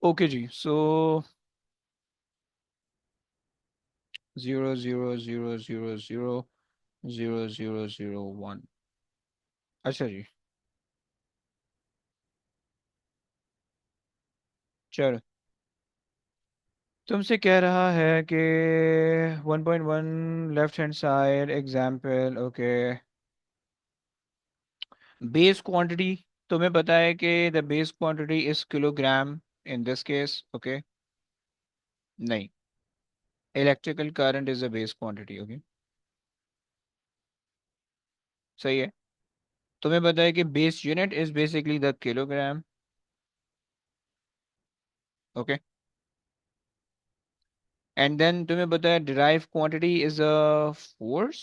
Okay जी, सो 0 0 0 0 0 0 0 0 1। अच्छा जी, चलो। तुमसे कह रहा है कि 1.1 left hand side example, okay. Base quantity, तुम्हें पता है कि the base quantity is kilogram in this case, okay. नहीं, electrical current is the base quantity, okay. सही है। तुम्हें पता है कि base unit is basically the kilogram, okay. And then तुम्हें पता है derive quantity is a force,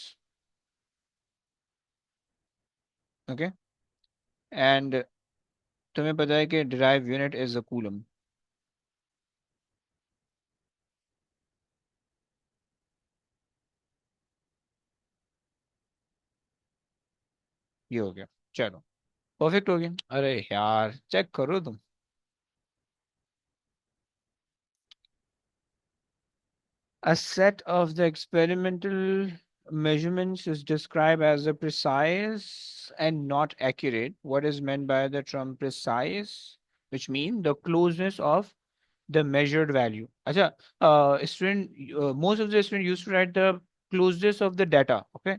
okay. And तुम्हें पता है कि derive unit is a coulomb. ये हो गया, चलो। परफेक्ट हो गया। अरे यार, चेक करो तुम। A set of the experimental measurements is described as a precise and not accurate. What is meant by the term precise? Which means the closeness of the measured value. Acha, most of the student used to write the closeness of the data. Okay,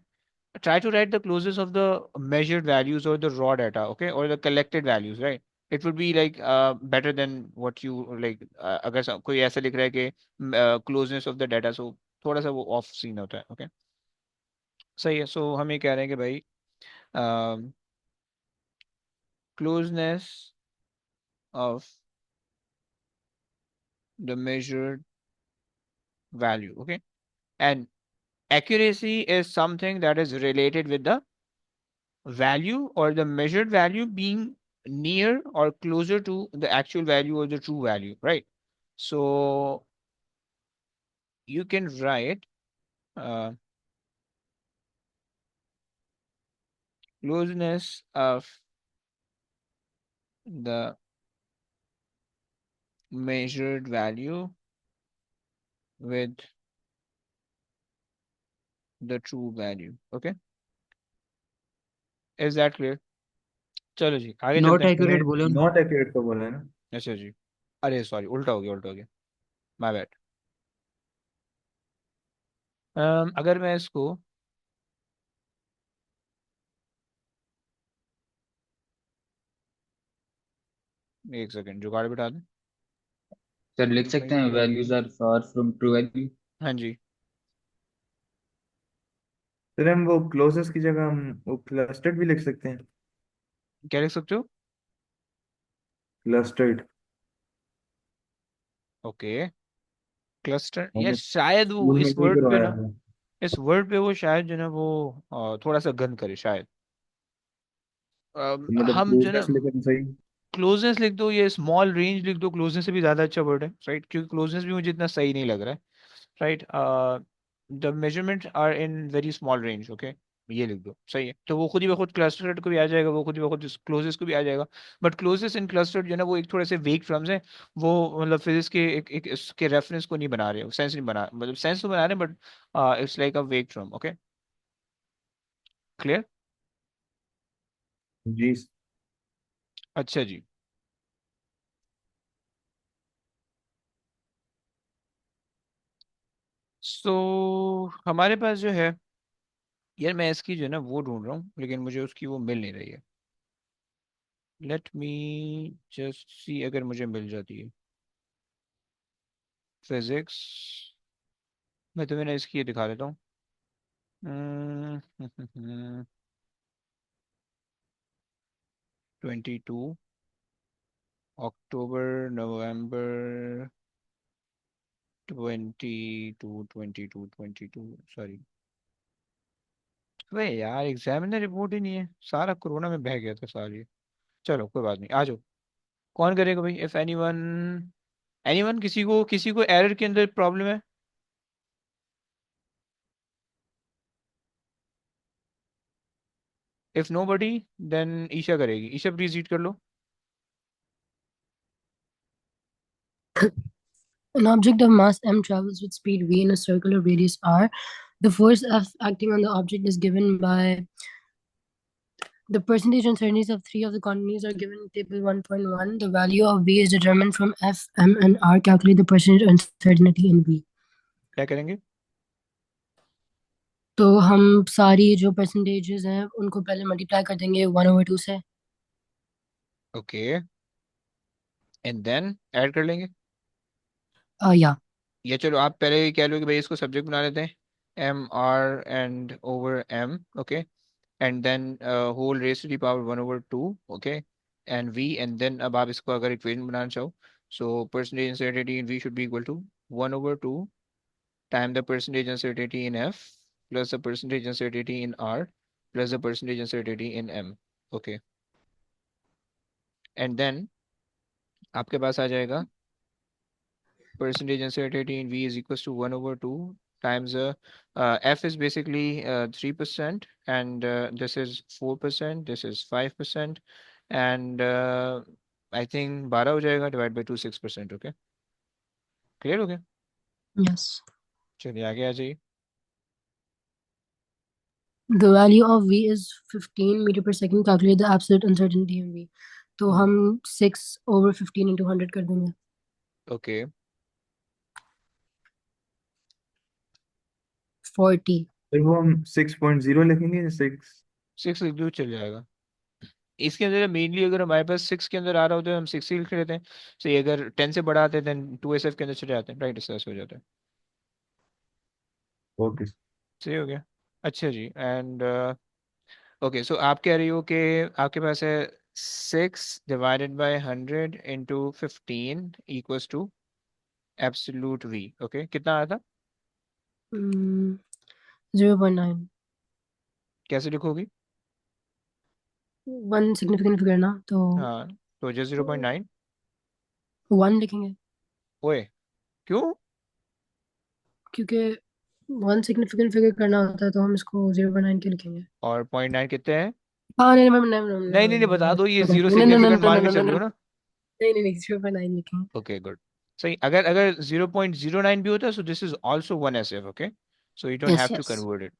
try to write the closest of the measured values or the raw data, okay, or the collected values, right? It would be like better than what you like, अगर कोई ऐसा लिख रहा है कि closeness of the data, so थोड़ा सा वो ऑफ सीन होता है, ओके। सही है। सो हम ये कह रहे हैं कि भाई closeness of the measured value, okay, and accuracy is something that is related with the value or the measured value being near or closer to the actual value or the true value, right? So you can write uh, closeness of the measured value with the true value, okay? Is that clear? चलो जी, आगे चलते not हैं। Accurate बोले उनको। Not accurate को बोला है ना। अच्छा जी, अरे सॉरी, उल्टा हो गया, उल्टा हो गया, माय बैड। अगर मैं इसको, एक सेकंड जुगाड़ बिठा दूं। सर लिख सकते हैं measured, values are far from true value. हाँ जी। फिर हम वो क्लोजेस्ट की जगह हम वो क्लस्टर्ड भी लिख सकते हैं। क्या लिख सकते हो? क्लस्टर्ड। ओके, क्लस्टर, या हमने शायद वो स्कूल में इस भी वर्ड पे करवाया ना, था। इस वर्ड पे वो शायद जो है ना वो थोड़ा सा गन करे शायद। तो मतलब हम जो है ना क्लोजेस्ट लिखे तो सही। क्लोजनेस लिख दो, ये स्मॉल रेंज लिख दो, क्लोजनेस से भी ज्यादा अच्छा वर्ड है, राइट? क्योंकि क्लोजनेस भी मुझे इतना सही नहीं लग रहा है, right? The measurement are in very small range, okay. ये लिख दो, सही है। तो वो खुद ही बखुद क्लस्टर्ड को भी आ जाएगा, वो खुद ही बखुद क्लोजेस को भी आ जाएगा। बट क्लोजेस इन क्लस्टर्ड जो है ना वो एक थोड़े से वेग टर्म्स हैं। वो मतलब फिजिक्स के एक इसके रेफरेंस को नहीं बना रहे, सेंस नहीं बना, मतलब सेंस तो बना रहे हैं, बट इट्स लाइक अ वेग टर्म, ओके। क्लियर? जी। अच्छा जी। सो हमारे पास जो है, यार मैं इसकी जो है ना वो ढूंढ रहा हूँ, लेकिन मुझे उसकी वो मिल नहीं रही है। लेट मी जस्ट सी, अगर मुझे मिल जाती है। फिजिक्स, मैं तुम्हें ना इसकी ये दिखा देता हूँ। 22 अक्टूबर, नवंबर, 22 सॉरी। अबे यार, एग्जामिनर रिपोर्ट ही नहीं है, सारा कोरोना में बह गया था साल ये। चलो कोई बात नहीं, आ जाओ। कौन करेगा भाई? इफ एनीवन, एनीवन, किसी को एरर के अंदर प्रॉब्लम है? If nobody, then Isha करेगी। ईशा प्लीज रीड कर लो। An object of mass m travels with speed v in a circular radius r. The force F acting on the object is given by the percentage uncertainties of three of the quantities are given in table 1.1. The value of v is determined from F, m, and r. Calculate the percentage uncertainty in v. क्या करेंगे? तो हम सारी जो percentages हैं उनको पहले multiply कर देंगे 1/2 से. ओके, एंड देन ऐड कर लेंगे. या या चलो आप पहले ही कह लो कि भाई इसको सब्जेक्ट बना लेते हैं, M R and over M. Okay, and then whole raise to the power 1/2. Okay, and we, and then अब आप इसको अगर इक्वेशन बनाना चाहो, so percentage uncertainty in V should be equal to 1/2 time the percentage uncertainty in F plus the percentage uncertainty in R plus the percentage uncertainty in M. Okay, and then आपके पास आ जाएगा percentage uncertainty in V is equals to 1/2 times F is basically 3% and this is 4%, this is 5% and I think 12 हो जाएगा divide by 2 6%. Okay, clear हो गया? yes. चलिए आगे आ जाइए. The value of v is 15 meter per second. Calculate the absolute uncertainty in v. तो हम 6/15 into 100 कर देंगे. Okay, 40. फिर वो हम 6.0 लिखेंगे. 6 लिख दो चल जाएगा. इसके अंदर मेनली अगर हमारे पास 6 के अंदर आ रहा होता है हम 6 ही लिख लेते हैं. सही, अगर 10 से बड़ा आते हैं देन 2SF के अंदर चले जाते हैं. राइट, इस तरह से हो जाता है. ओके. सही हो गया. अच्छा जी, एंड ओके, सो आप कह रही हो कि आपके पास है 6 divided by 100 into 15 equals to absolute V. Okay, कितना आया था? 0.9. कैसे लिखोगी? 1 significant figure ना तो हाँ, तो जस्ट 0.9. 1 लिखेंगे ओए, क्यों? क्योंकि 1 significant figure करना होता है तो हम इसको 0.9 के लिखेंगे. और 0.9 कितने हैं? हाँ नहीं नहीं नहीं नहीं, बता दो, ये जीरो नहीं नहीं सिग्निफिकेंट मान के नहीं चल रही हो ना. नहीं 0.9 लिखेंगे. Okay, good. सही, अगर अगर 0.09 भी होता है so this is also 1SF. Okay, so you don't Yes, have to yes. Convert it.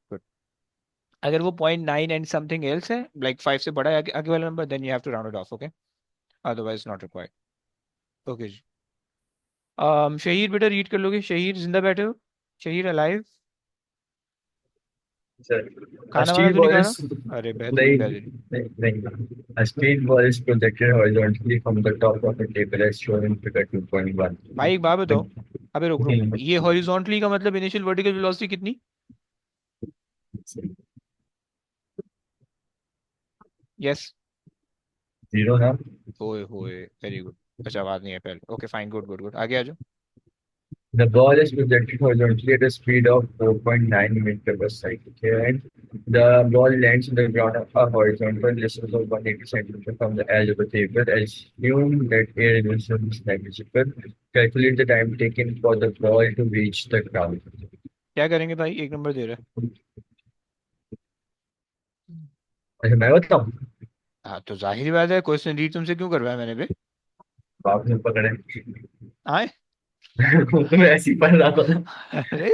अगर वो 0.9 एंड समथिंग एल्स है, लाइक 5 से बड़ा है आगे वाला number, then you have to round it off. Okay, otherwise not required. Okay जी. शहीर बेटा रीड कर लोगे? शहीर जिंदा बैठे हो? शहीर अलाइव? Sir, a खाना वाना steel तो नहीं ball खाना? is अरे बेहतरीन बेहतरीन. a steel ball is projected horizontally from the top of a table as shown in figure 2.1. भाई एक बात बताओ. अबे रुक रुक, Hmm. ये हॉरिजॉन्टली का मतलब इनिशियल वर्टिकल वेलोसिटी कितनी? यस. Zero now. ओए होए, वेरी गुड. अच्छा, बात नहीं है पहले. Okay fine, good good good, आगे आ जाओ. The ball is projected horizontally at a speed of 4.9 meter per second. Okay, and the ball lands on the ground at a horizontal distance of 180 centimeters from the edge of the table. Assume that air resistance is negligible. Calculate the time taken for the ball to reach the ground. क्या करेंगे भाई, एक number दे रहा है. अच्छा मैं बताऊँ. हाँ तो जाहिर बात है, क्वेश्चन रीड तुमसे क्यों करवाया मैंने बे? बाप ने पकड़े. आए. मैं ऐसे ही पढ़ रहा था. अरे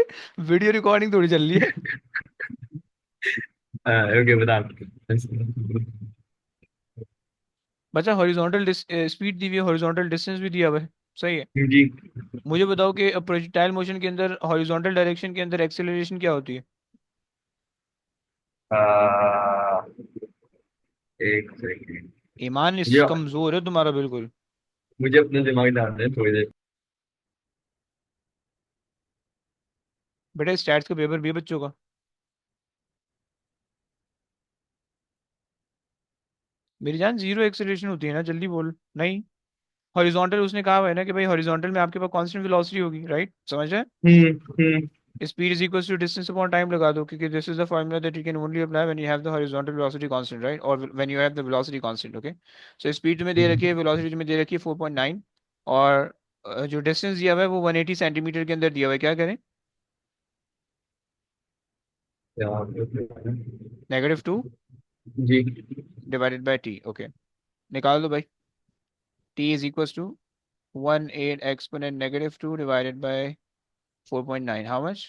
वीडियो रिकॉर्डिंग थोड़ी चल रही है. ओके बता. बच्चा हॉरिजॉन्टल स्पीड दी हुई है, हॉरिजॉन्टल डिस्टेंस भी दिया हुआ है. सही है. जी. मुझे बताओ कि प्रोजेक्टाइल मोशन के अंदर हॉरिजॉन्टल डायरेक्शन के अंदर एक्सेलरेशन क्या होती है? आ, एक सेकंड. ईमान इस मुझे कमजोर है तुम्हारा बिल्कुल. मुझे अपने दिमाग में डालना है थोड़ी देर. बेटा स्टैट्स का पेपर भी है बच्चों का. मेरी जान, जीरो एक्सेलरेशन होती है ना, जल्दी बोल. नहीं, हॉरिजॉन्टल उसने कहा हुआ है ना कि भाई हॉरिजॉन्टल में आपके पास कांस्टेंट वेलोसिटी होगी. राइट, समझ रहे? Hmm. Speed is equal to distance upon time लगा दो, क्योंकि this is the formula that you can only apply when you have the horizontal velocity constant, right, और when you have the velocity constant. Okay, so speed तुम्हें दे रखी है, velocity तुम्हें दे रखी है 4.9, और जो डिस्टेंस दिया हुआ है वो 180 सेंटीमीटर के अंदर दिया हुआ है. क्या करें? -2 जी. Divided by T. ओके, निकाल दो भाई. T is equal to 18 exponent negative 2 divided by 4.9. How much?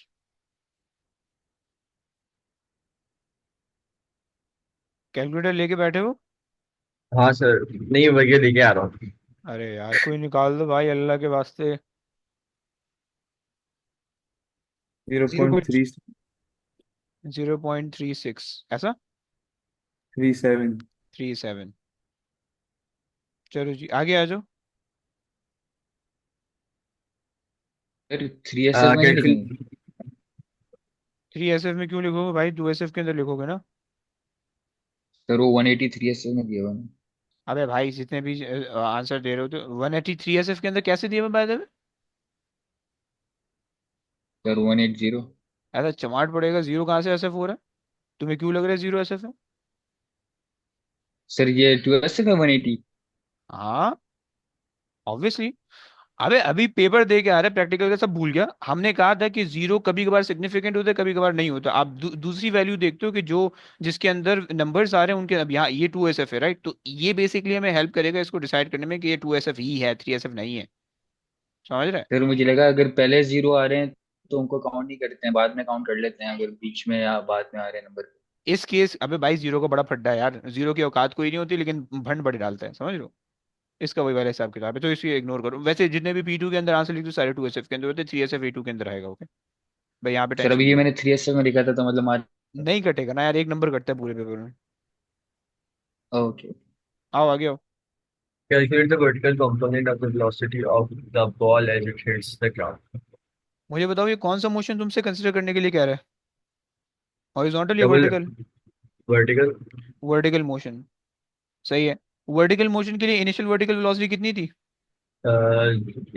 Calculator लेके बैठे हो? हाँ सर, नहीं वही लेके आ रहा हूँ। अरे यार कोई निकाल दो भाई अल्लाह के वास्ते। 0.3 0.36 ऐसा 37। 37। चलो जी आगे आ जाओ। फिर 3SF में नहीं कैलकुल लिखेंगे? 3SF में क्यों लिखोगे भाई? 2SF के अंदर लिखोगे ना। सर वो 180 3SF में दिया हुआ है। अबे भाई जितने भी आंसर दे रहे हो तो 183SF के अंदर कैसे दिए बाय द वे? सर 180। ऐसा चमाट पड़ेगा, जीरो कहाँ से SF हो रहा है? तुम्हें क्यों लग रहा है जीरो SF है? सर ये 2SF है 180। हाँ ऑब्वियसली। अबे अभी पेपर दे के आ रहे प्रैक्टिकल का, सब भूल गया। हमने कहा था कि जीरो कभी कभार सिग्निफिकेंट होता है, कभी कभार नहीं होता। आप दूसरी वैल्यू देखते हो कि जो जिसके अंदर नंबर्स आ रहे हैं उनके, अब यहाँ ये 2SF है राइट, तो ये बेसिकली हमें हेल्प करेगा इसको डिसाइड करने में कि ये 2SF ही है, 3SF नहीं है। समझ रहे हैं? सर मुझे लगा अगर पहले जीरो आ रहे हैं तो उनको काउंट नहीं करते हैं, बाद में काउंट कर लेते हैं अगर बीच में या बाद में आ रहे हैं नंबर। इस केस अबे भाई जीरो का बड़ा फड्डा है यार, जीरो की औकात कोई नहीं होती लेकिन भंड बड़े डालता है, समझ रहे हो? इसका वही वाला हिसाब किताब है, तो इसको इग्नोर करो। वैसे जितने भी P2 के अंदर आंसर लिखते हो सारे 2SF के अंदर होते हैं, 3SF A2 के अंदर आएगा। ओके भाई यहाँ पे सर टेंशन अभी ये नहीं लो। मैंने 3SF में लिखा था तो मतलब नहीं कटेगा ना यार, एक नंबर कटता है पूरे पेपर में। ओके। आओ आगे आओ। calculate the vertical component of the velocity of the ball as it hits the ground. मुझे बताओ ये कौन सा मोशन तुमसे कंसिडर करने के लिए कह रहा है? हॉरिजॉन्टल या Double vertical? vertical vertical motion. सही है। वर्टिकल मोशन के लिए इनिशियल वर्टिकल वेलोसिटी कितनी थी?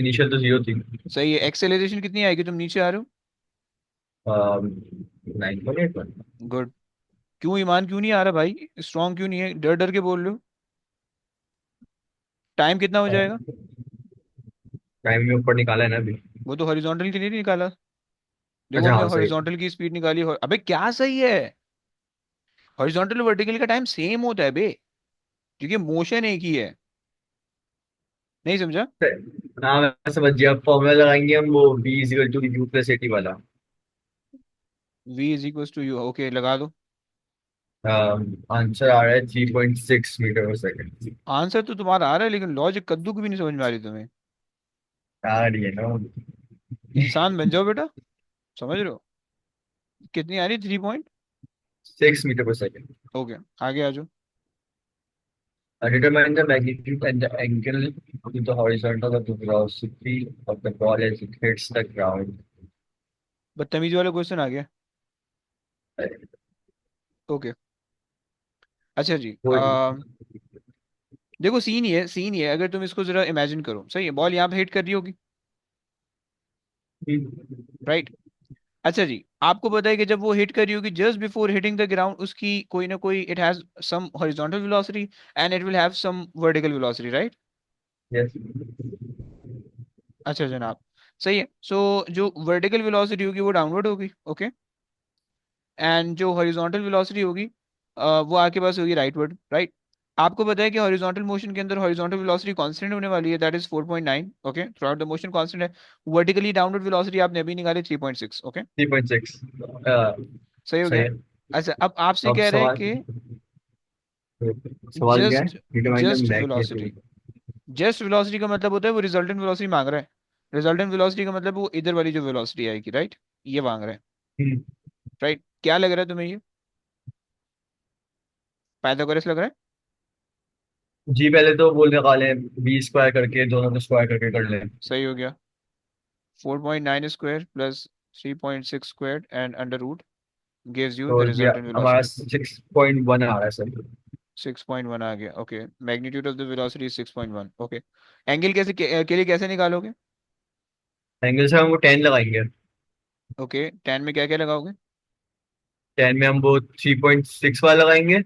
initial तो 0 थी। सही है। एक्सेलरेशन कितनी आएगी, तुम नीचे आ रहे हो? 9.81। गुड। क्यों ईमान क्यों नहीं आ रहा भाई? स्ट्रांग क्यों नहीं है, डर डर के बोल रहे हो? टाइम कितना हो जाएगा? टाइम में ऊपर निकाला है ना अभी। वो तो हॉरिजॉन्टल के लिए नहीं निकाला। देखो अच्छा हमने हाँ सही। हॉरिजॉन्टल की स्पीड निकाली अबे क्या सही है? हॉरिजॉन्टल वर्टिकल का टाइम सेम होता है बे, क्योंकि मोशन एक ही है। नहीं समझा? हाँ मैं समझ गया, फॉर्मूला लगाएंगे हम वो v is equal to u plus at वाला। V is equal to U, okay लगा दो। आंसर आ रहा है 3.6 मीटर पर सेकंड। आंसर तो तुम्हारा आ रहा है लेकिन लॉजिक कद्दू की भी नहीं समझ में आ रही तुम्हें। आ रही है ना। इंसान बन जाओ बेटा। समझ रहे हो? कितनी आ रही, 3 पॉइंट? 6 मीटर पर सेकंड। ओके आगे आ जाओ। Determine the magnitude and the angle to the horizontal of the velocity of the ball as it hits the ground. बदतमीजी वाला क्वेश्चन आ गया। ओके अच्छा जी वो देखो सीन ये है, सीन ये है, अगर तुम इसको जरा इमेजिन करो, सही है, बॉल यहाँ पे हिट कर रही होगी राइट। अच्छा जी, आपको पता है कि जब वो हिट कर रही होगी, just before hitting the ground उसकी कोई ना कोई, it has some horizontal velocity and it will have some vertical velocity right. yes. अच्छा जनाब, सही है। सो जो वर्टिकल वेलोसिटी होगी वो डाउनवर्ड होगी, ओके। एंड जो हॉरिजॉन्टल वेलोसिटी होगी वो आपके पास होगी राइटवर्ड राइट। आपको पता है कि हॉरिजॉन्टल मोशन के अंदर हॉरिजॉन्टल वेलोसिटी कांस्टेंट होने वाली है, that is 4.9, okay, through out the motion constant है। वर्टिकली डाउनवर्ड वेलोसिटी आपने अभी निकाली 3.6, ओके। 3.6। सही हो सही गया। है। अच्छा अब आपसे अब कह रहे हैं सवाल, कि सवाल क्या है? Just determine the just velocity. Magnitude. Just velocity का मतलब होता है वो रिजल्टेंट वेलोसिटी मांग रहा है। रिजल्टेंट वेलोसिटी का मतलब वो इधर वाली जो वेलोसिटी आएगी राइट, ये मांग रहा है राइट। क्या लग रहा है तुम्हें ये? पाइथागोरस लग रहा है? जी पहले तो बोल निकाले, बी स्क्वायर करके दोनों को स्क्वायर करके कर लें। सही हो गया। 4.9 square plus 3.6 square and under root gives you तो the ये resultant हमारा velocity। 6.1 आ रहा है सर। 6.1 आ गया, okay. Magnitude of the velocity 6.1, okay. Angle कैसे के लिए कैसे निकालोगे? एंगल से हम वो 10 लगाएंगे। ओके 10 में क्या क्या लगाओगे? 10 में हम वो 3.6 वाला लगाएंगे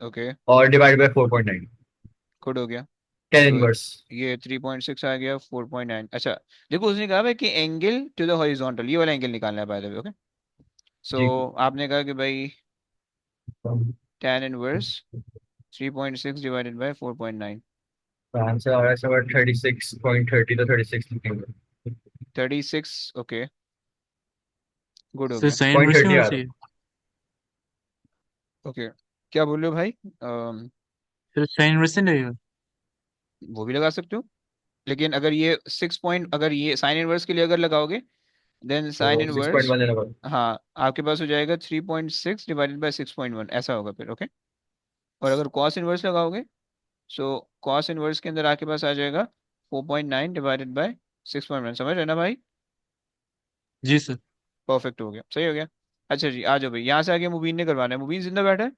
ओके और डिवाइड बाय 4.9। गुड हो गया। 10 तो इनवर्स। ये 3.6 आ गया, 4.9। अच्छा देखो उसने कहा है कि एंगल टू द हॉरिजॉन्टल, ये वाला एंगल निकालना है बाय द वे, ओके। सो जी। आपने कहा कि भाई tan इनवर्स 3.6 डिवाइडेड बाय 4.9, तो आंसर आ रहा है सर 36.30 तो 36 लिखेंगे। 36, ओके, गुड हो सर गया। साइन पॉइंट इनवर्स 30 होना आ रहा चाहिए। ओके, क्या बोल रहे हो भाई? सर साइन इनवर्स नहीं लगेगा। वो भी लगा सकते हो, लेकिन अगर ये 6 पॉइंट, अगर ये साइन इनवर्स के लिए अगर लगाओगे, देन साइन तो इनवर्स, 6.1 लेना पड़ेगा। हाँ, आपके पास हो जाएगा 3.6 डिवाइडेड बाई 6.1, ऐसा होगा फिर, ओके। और अगर कॉस इनवर्स लगाओगे, सो कॉस इनवर्स के अंदर आपके पास आ जाएगा 4.9 डिवाइडेड बाय 6.1, समझ रहे ना भाई? जी सर। परफेक्ट हो गया, सही हो गया। अच्छा जी, आ जाओ भाई, यहाँ से आगे मुबीन ने करवाना है। मुबीन जिंदा बैठा है,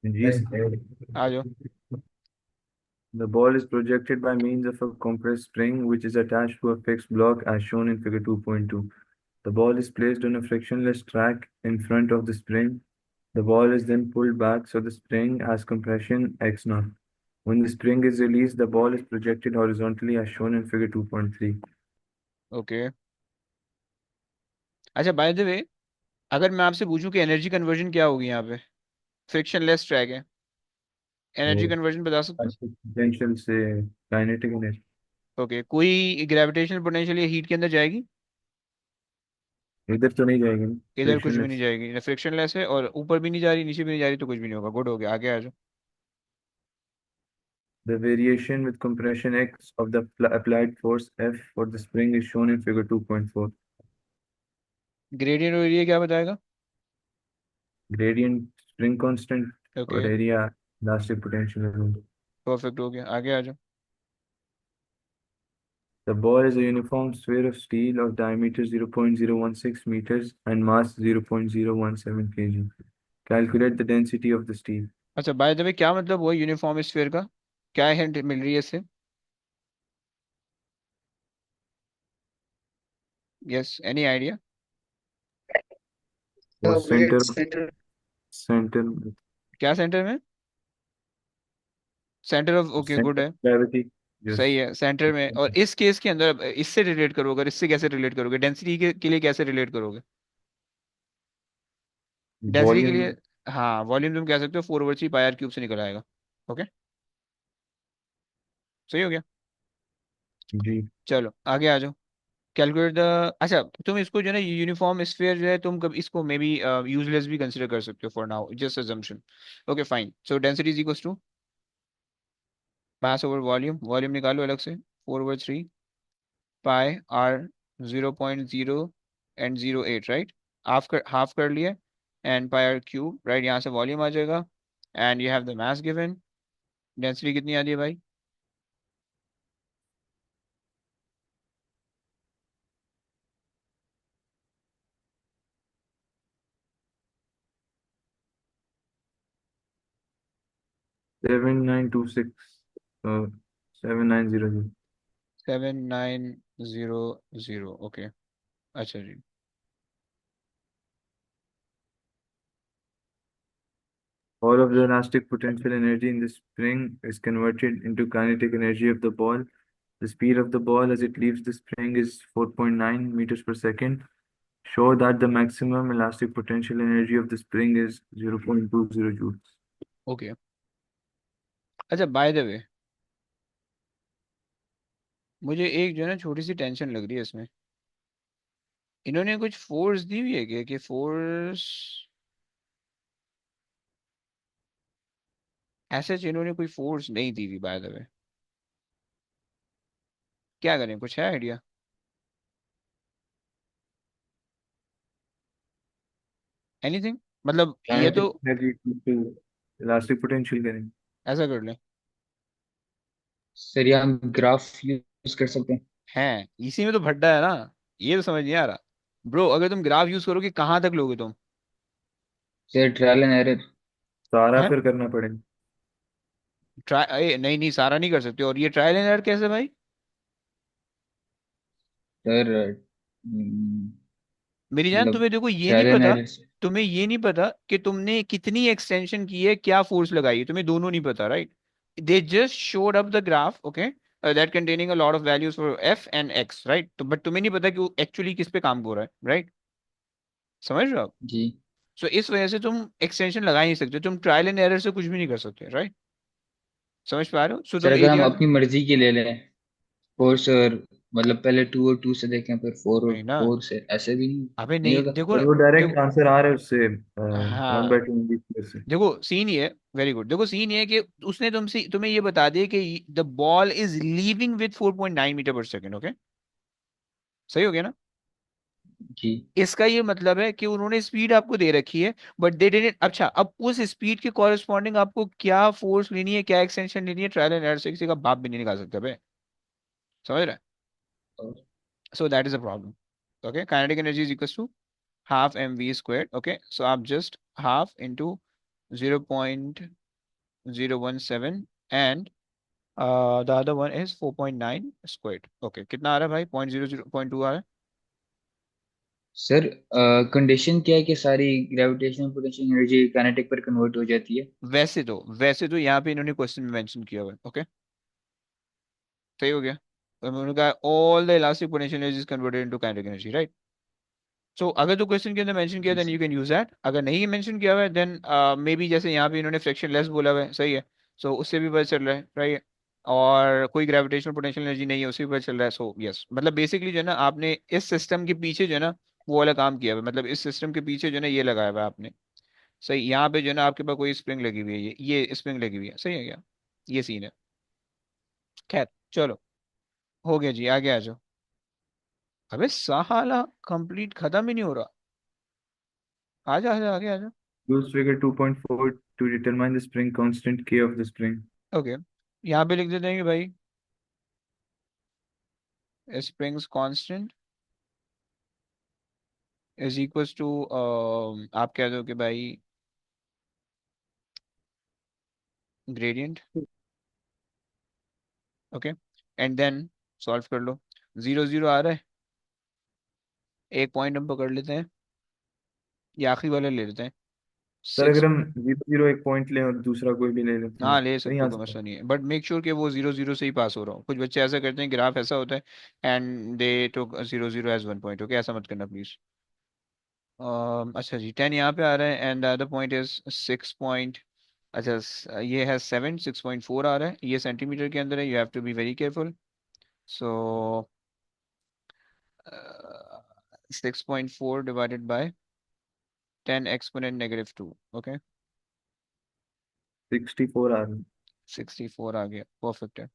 जी नहीं, sir. आ जाओ। The ball is projected by means of a compressed spring which is attached to a fixed block as shown in figure 2.2. The ball is placed on a frictionless track in front of the spring. The ball is then pulled back so the spring has compression x naught. When the spring is released, the ball is projected horizontally as shown in figure 2.3. Okay, अच्छा, by the वे, अगर मैं आपसे पूछूं कि energy conversion क्या होगी यहाँ पे, फ्रिक्शनलेस ट्रैक है, एनर्जी तो कन्वर्जन बता सकते हो? पोटेंशियल से काइनेटिक एनर्जी ओके, कोई ग्रेविटेशनल पोटेंशियल या हीट के अंदर जाएगी? इधर तो नहीं जाएगी ना, इधर कुछ भी नहीं फ्रिक्शनलेस. जाएगी, फ्रिक्शनलेस है, और ऊपर भी नहीं जा रही, नीचे भी नहीं जा रही, तो कुछ भी नहीं होगा। गुड हो गया, आगे आ जाओ। The variation with compression x of the applied force F for the spring is shown in figure 2.4. Gradient और एरिया क्या बताएगा? Gradient spring constant ओके, और area elastic potential element. Perfect हो गया, आगे आ जाओ। The ball is a uniform sphere of steel of diameter 0.016 meters and mass 0.017 kg. Calculate the density of the steel. अच्छा, by the वे, क्या मतलब हुआ uniform sphere का? क्या हिंट मिल रही है इससे? Yes, any idea? वो center सेंटर center क्या सेंटर में? Centre of, okay, good center है, of gravity. Yes. सही है, सेंटर में। और इस केस के अंदर इससे रिलेट करोगे, अगर इससे कैसे रिलेट करोगे, डेंसिटी के लिए कैसे रिलेट करोगे? डेंसिटी के लिए, Volume. हाँ, वॉल्यूम तुम कह सकते हो 4/3 पाई आर क्यूब से निकल आएगा। ओके, सही हो गया। G. चलो आगे आ जाओ। कैलकुलेट द, अच्छा, तुम इसको जो है ना, यूनिफॉर्म स्फीयर जो है, तुम कब इसको मे बी यूजलेस भी कंसिडर कर सकते हो for now, just assumption. Okay fine, so density is equals to mass over volume, volume निकालो अलग से, 4/3 pi R, 0.0 and 0.8, right? Half कर लिया, and pi R cube, right, यहाँ से वॉल्यूम आ जाएगा, and you have the mass given. Density कितनी आ रही है भाई? 7926. 7900. 7900, ओके, अच्छा जी। All of the elastic potential energy in the spring is converted into kinetic energy of the ball. The speed of the ball as it leaves the spring is 4.9 meters per second. Show that the maximum elastic potential energy of the spring is 0.20 joules. Okay, अच्छा, by the वे, मुझे एक जो है ना छोटी सी tension लग रही है इसमें। इन्होंने कुछ फोर्स दी हुई है क्या, कि फोर्स ऐसे, इन्होंने कोई फोर्स नहीं दी हुई बाय द वे, क्या करें, कुछ है आइडिया? एनीथिंग, मतलब ये तो, Kinetic energy to elastic potential करेंगे. ऐसा कर लें, सर यहाँ ग्राफ यूज कर सकते हैं। हैं इसी में तो भड्डा है ना, ये तो समझ नहीं आ रहा ब्रो। अगर तुम ग्राफ यूज करोगे, कहाँ तक लोगे तुम? Sir trial and error. सारा हैं? फिर करना पड़ेगा. ट्राई, नहीं नहीं, सारा नहीं कर सकते। और ये ट्रायल एंड एरर कैसे भाई? सर मेरी जान, मतलब तुम्हें देखो ये नहीं ट्रायल एंड पता, एरर। तुम्हें ये नहीं पता कि तुमने कितनी एक्सटेंशन की है, क्या फोर्स लगाई है, तुम्हें दोनों नहीं पता, right? They just showed up the graph, okay, that containing a lot of values for F and x, right? तो बट तुम्हें नहीं पता कि वो एक्चुअली किस पे काम हो रहा है, राइट? समझ रहे हो आप? जी। सो इस वजह से तुम एक्सटेंशन लगा ही नहीं सकते, तुम ट्रायल एंड एरर से कुछ भी नहीं कर सकते, राइट? समझ पा रहे हो? सो सर तुम अगर हम एरिया, अपनी मर्जी के ले लें फोर्स, और मतलब पहले 2 और 2 से देखें फिर 4 और नहीं ना, 4 से, ऐसे भी अबे नहीं नहीं, होगा? देखो पर वो डायरेक्ट देखो, आंसर आ रहा है उससे, वन हाँ बाई टू से। देखो सीन ये, वेरी गुड, देखो सीन ये है कि उसने तुमसे तुम्हें ये बता दिया कि the ball is leaving with 4.9 metre per second, okay, सही हो गया ना? जी। इसका ये मतलब है कि उन्होंने स्पीड आपको दे रखी है, बट दे डिडंट, अच्छा अब उस स्पीड के कॉरेस्पॉन्डिंग आपको क्या फोर्स लेनी है, क्या एक्सटेंशन लेनी है, ट्रायल एंड एरर से किसी का बाप भी नहीं निकाल सकता बे, समझ रहे हैं? और so that is a problem. Okay, kinetic energy is equal to half M V square, okay, so आप just half into 0.017 and the other one is 4.9 square, okay, कितना आ रहा है भाई? 0.00 0.2 आ रहा है। सर कंडीशन क्या है कि सारी ग्रेविटेशनल पोटेंशियल एनर्जी काइनेटिक पर कन्वर्ट हो जाती है? वैसे तो यहाँ पे इन्होंने क्वेश्चन में मेंशन किया हुआ है, ओके, सही हो गया। तो उन्होंने कहा all the elastic potential energy is converted into kinetic energy, right? So अगर तो क्वेश्चन के अंदर मेंशन किया जी then sir. You can use that, अगर नहीं मेंशन किया हुआ है देन मे बी, जैसे यहाँ पे इन्होंने फ्रैक्शन लेस बोला हुआ है, सही है, सो उससे भी पता चल रहा है, राइट? और कोई ग्रेविटेशनल पोटेंशियल एनर्जी नहीं है, उससे भी पता चल रहा है, सो यस, मतलब बेसिकली जो है ना, आपने इस सिस्टम के पीछे जो है ना वो वाला काम किया हुआ है, मतलब इस सिस्टम के पीछे जो है ना ये लगाया हुआ है आपने, सही, यहाँ पे जो है ना आपके पास कोई स्प्रिंग लगी हुई है, ये स्प्रिंग लगी हुई है, सही है क्या? ये सीन है। खैर चलो, हो गया जी, आगे आ जाओ। अबे साला कंप्लीट खत्म ही नहीं हो रहा, आजा आजा आगे आजा। Use figure 2.4 to determine the spring constant K of the spring. Okay, यहाँ पे लिख देते हैं कि भाई spring's constant is equals to, आप कह दो कि भाई gradient, okay, and then solve कर लो। 0 0 आ रहा है, एक पॉइंट हम पकड़ लेते हैं, या आखिरी वाला ले लेते हैं, सर अगर 6। हम 0 0 एक पॉइंट लें और दूसरा कोई भी ले लेते हैं हाँ ले तो नहीं सकते आ हो, कोई सकता? मसला नहीं है, बट मेक श्योर कि वो 0 0 से ही पास हो रहा हो। कुछ बच्चे ऐसा करते हैं, ग्राफ ऐसा होता है and they took 0 0 as 1 point, okay, ऐसा मत करना प्लीज। अच्छा जी, 10 यहाँ पे आ रहा है and the other point is 6 point, अच्छा ये है 7, 6.4 आ रहा है, ये सेंटीमीटर के अंदर है, you have to be very careful. So 6.4 divided by 10 exponent -2, okay, 64 आ रहा है। 64 आ गया, परफेक्ट है।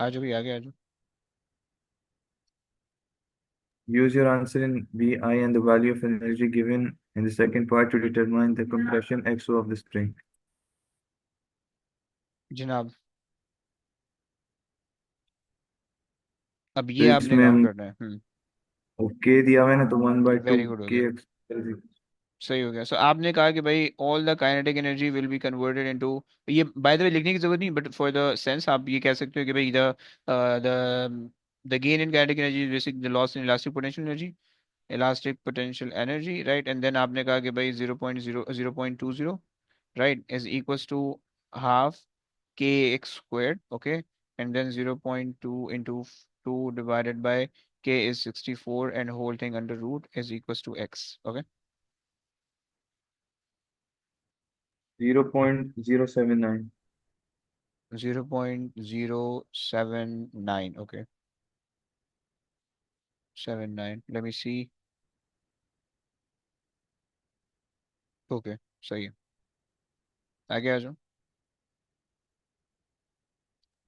आ जाओ भी, आगे आ जाओ। Use your answer in Vi and the value of energy given in the second part to determine the compression XO of the spring. जनाब अब तो ये आपने इसमें काम हम करना है, K दिया हुआ है ना, तो 1/2 वेरी गुड हो K गया, x। सही हो गया। सो आपने कहा कि भाई all the kinetic energy will be converted into, ये बाय द वे लिखने की जरूरत नहीं, बट फॉर द सेंस आप ये कह सकते हो कि भाई the gain in kinetic energy is basic the loss in elastic potential energy, elastic potential energy, right? And then आपने कहा कि भाई 0.020, right, is equals to half के X squared, okay, and then 0.2 into 2 divided by k is 64 and whole thing under root is equals to x, okay, 0.079। 0.079, okay, 79, let me see, okay, सही है, आगे आ जाओ।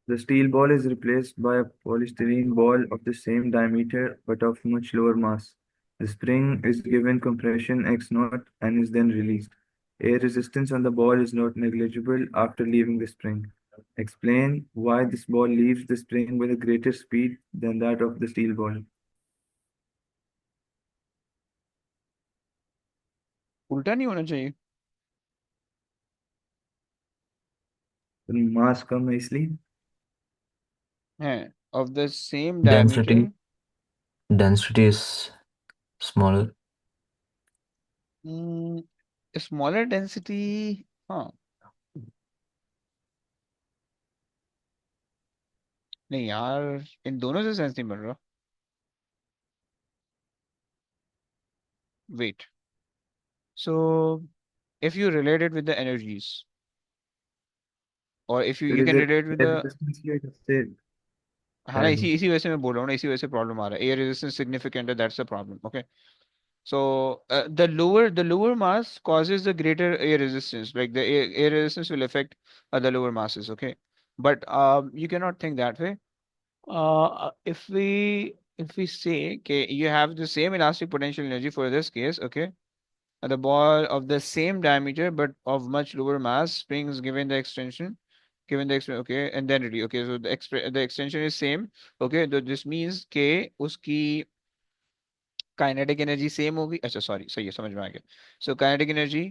The steel ball is replaced by a polystyrene ball of the same diameter but of much lower mass. The spring is given compression x naught and is then released. Air resistance on the ball is not negligible after leaving the spring. Explain why this ball leaves the spring with a greater speed than that of the steel ball. उल्टा नहीं होना चाहिए? मास कम है इसलिए। है, of the same diameter, Density density is smaller. smaller density, हाँ, नहीं यार, इन दोनों से सेंस नहीं बन रहा, wait, So if you relate it with the energies, or if you Sir, you is can it relate with air the, resistance here? Just say हाँ ना, air. इसी वजह से मैं बोल रहा हूँ ना, इसी वजह से प्रॉब्लम आ रहा है, एयर रेजिस्टेंस सिग्निफिकेंट है, that's the problem. Okay. So the lower mass causes the greater air resistance. Like the air resistance will affect the lower masses. Okay, but you cannot think that way. If we say, okay, you have the same elastic potential energy for this case. Okay, the ball of the same diameter but of much lower mass springs given the extension. Okay, and then ready. Okay, so the extension is same. Okay, this means कि उसकी kinetic energy same होगी. अच्छा sorry, सही है, समझ में आ गया. So kinetic energy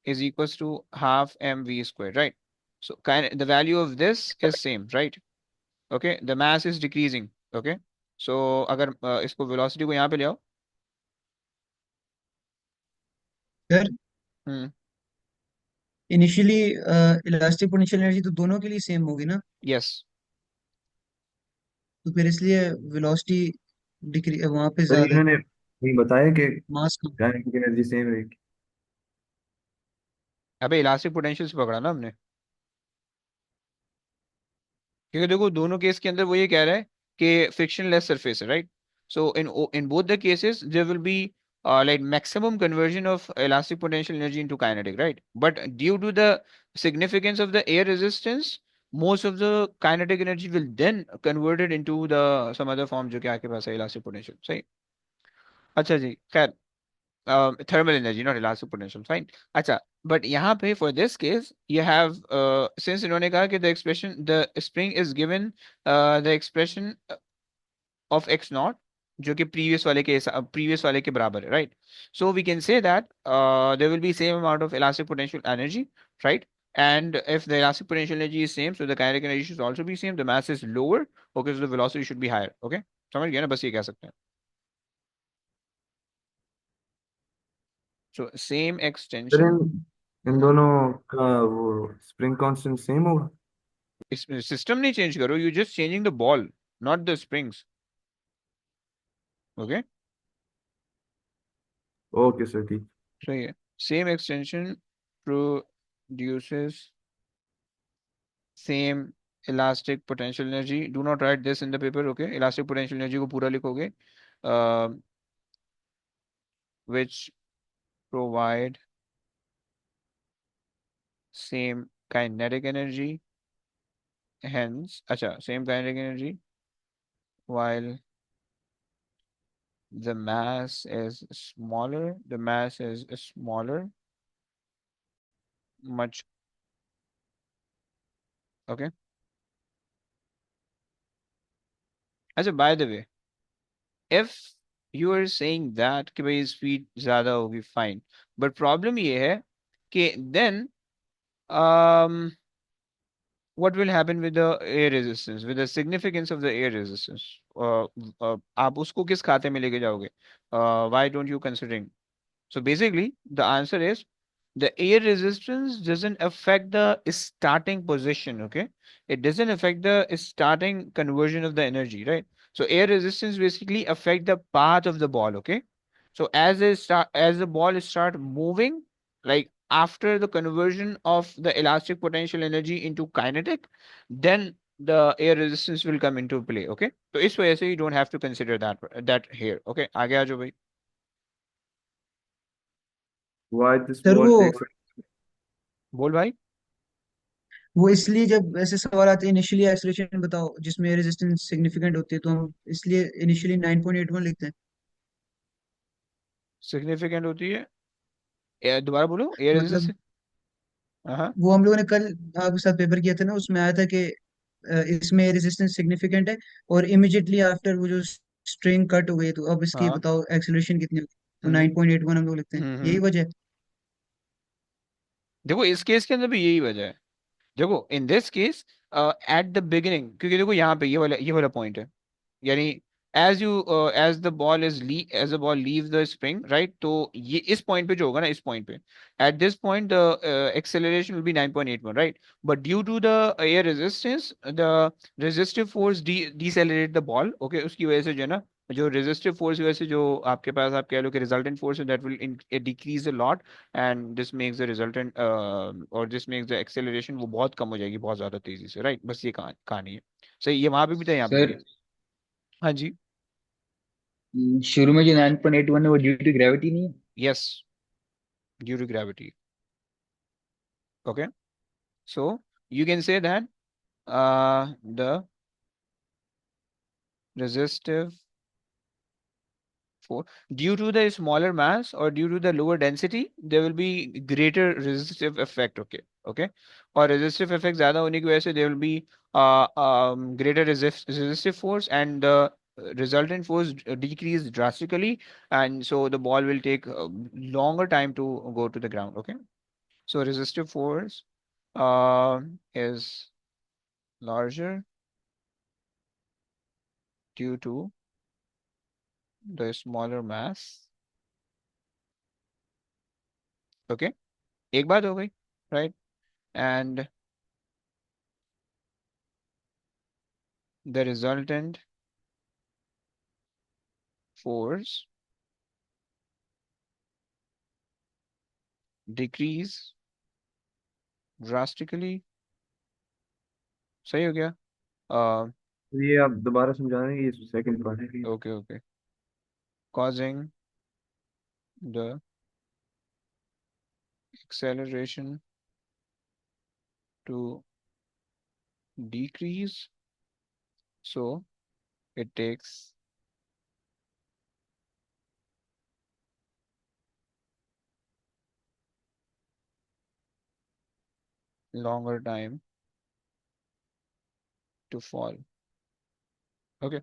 is equals to half mv squared, right? So the value of this is same, right? Okay, the mass is decreasing. Okay, so अगर इसको velocity को यहाँ पे ले आओ. सर हम्म. इनिशियली इलास्टिक पोटेंशियल एनर्जी तो दोनों के लिए सेम होगी ना, Yes. तो फिर इसलिए वेलोसिटी डिक्री वहां पे सर ज्यादा है, इन्होंने नहीं बताया कि मास कम. काइनेटिक एनर्जी सेम रहेगी. अबे इलास्टिक पोटेंशियल से पकड़ा ना हमने, क्योंकि देखो दोनों केस के अंदर वो ये कह रहा है कि फ्रिक्शनलेस सरफेस है, right? So in both the cases there will be like maximum conversion of elastic potential energy into kinetic, right? But due to the significance of the air resistance, most of the kinetic energy will then convert it into the some other form जो कि आपके पास है elastic potential. सही. अच्छा जी, खैर, thermal energy, not elastic potential, fine. अच्छा, but यहाँ पे for this case you have since इन्होंने कहा कि the spring is given the expression of x naught, जो कि previous वाले के बराबर है, right? So we can say that there will be same amount of elastic potential energy, right? And if the elastic potential energy is same, so the kinetic energy should also be same. The mass is lower, okay, so the velocity should be higher. Okay, समझ गया ना, बस ये कह सकते हैं. So same sir extension. इन दोनों का वो स्प्रिंग कांस्टेंट सेम होगा. सिस्टम नहीं चेंज करो, you just changing the ball, not the springs. Okay, okay sir ठीक. सही है. Same extension produces same elastic potential energy. Do not write this in the paper. Okay, elastic potential energy को पूरा लिखोगे, which provide same kinetic energy, hence अच्छा same kinetic energy while the mass is smaller, much. Okay. अच्छा, by the way, if you are saying that कि भाई speed ज्यादा होगी, fine, but problem ये है कि then um what will happen with the air resistance, with the significance of the air resistance? आप उसको किस खाते में लेके जाओगे? Why don't you considering? So basically the answer is the air resistance doesn't affect the starting position. Okay, it doesn't affect the starting conversion of the energy, right? So air resistance basically affect the path of the ball. Okay, so as the ball start moving, like after the conversion of the elastic potential energy into kinetic, then the air resistance will come into play. Okay, so इस वजह से you don't have to consider that here. Okay, आगे आ जाओ भाई. Why this sir ball takes बोल भाई. वो इसलिए जब ऐसे सवाल आते हैं इनिशियली एक्सेलरेशन बताओ जिसमें रेजिस्टेंस सिग्निफिकेंट होती है, तो हम इसलिए इनिशियली 9.81 लिखते हैं. सिग्निफिकेंट होती है, दोबारा बोलो, एयर मतलब रेजिस्टेंस. हाँ. वो हम लोगों ने कल आपके साथ पेपर किया था ना, उसमें आया था कि इसमें रेजिस्टेंस सिग्निफिकेंट है, और इमिडिएटली आफ्टर वो जो स्ट्रिंग कट हो गई, तो अब इसकी हाँ. बताओ एक्सेलरेशन कितनी होगी, तो हम्म. 9.81 हम लोग लिखते हैं, यही हम्म. वजह है. देखो इस केस के अंदर भी यही वजह है. देखो इन this case at the beginning, क्योंकि देखो यहाँ पे ये वाला पॉइंट है, यानी as the ball leaves the spring, right? तो ये इस पॉइंट पे जो होगा ना, इस पॉइंट पे, at this point the acceleration will be 9.81, right? But due to the air resistance, the resistive force decelerate the ball. Okay, उसकी वजह से जो है ना जो रेजिस्टिव फोर्स की वजह से जो आपके पास आप कह लो कि रिजल्टेंट फोर्स है that will decrease a lot, and this makes the resultant और दिस मेक्स द एक्सेलरेशन वो बहुत कम हो जाएगी बहुत ज्यादा तेजी से, राइट? बस ये कहानी है। सही, ये वहां पे भी था, यहाँ पे भी सर है। हाँ जी। शुरू में जो 9.81 है वो ड्यू टू ग्रेविटी नहीं है? Yes, due to gravity. Okay, so you can say that the resistive force, due to the smaller mass or due to the lower density, there will be greater resistive effect. Okay, okay, और resistive effect ज़्यादा होने की वजह से there will be greater resistive force, and the resultant force decrease drastically, and so the ball will take longer time to go to the ground. Okay, so resistive force is larger due to the smaller mass. Okay, एक बात हो गई, right? And the resultant force decrease drastically. सही हो गया? ये आप दोबारा समझा रहे हैं, ये सेकंड पार्ट है। Okay, okay. Causing the acceleration to decrease, so it takes longer time to fall. Okay.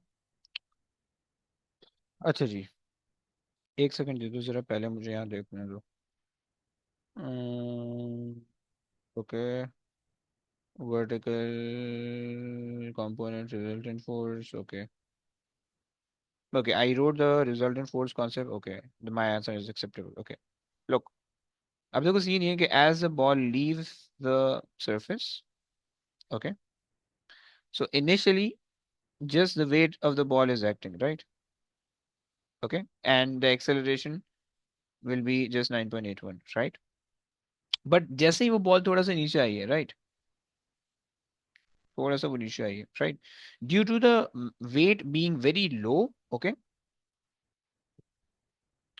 अच्छा जी, एक सेकंड दे दो जरा, पहले मुझे यहाँ देखने दो। Okay, vertical component resultant force. Okay, okay, I wrote the resultant force concept. Okay, my answer is acceptable. Okay, look, अब देखो सीन ये है कि as the ball leaves the surface, okay, so initially just the weight of the ball is acting, right? Okay, and the acceleration will be just 9.81, right? But जैसे ही वो ball थोड़ा सा नीचे आई है, right? थोड़ा सा वो नीचे आई है, right? Due to the weight being very low, okay,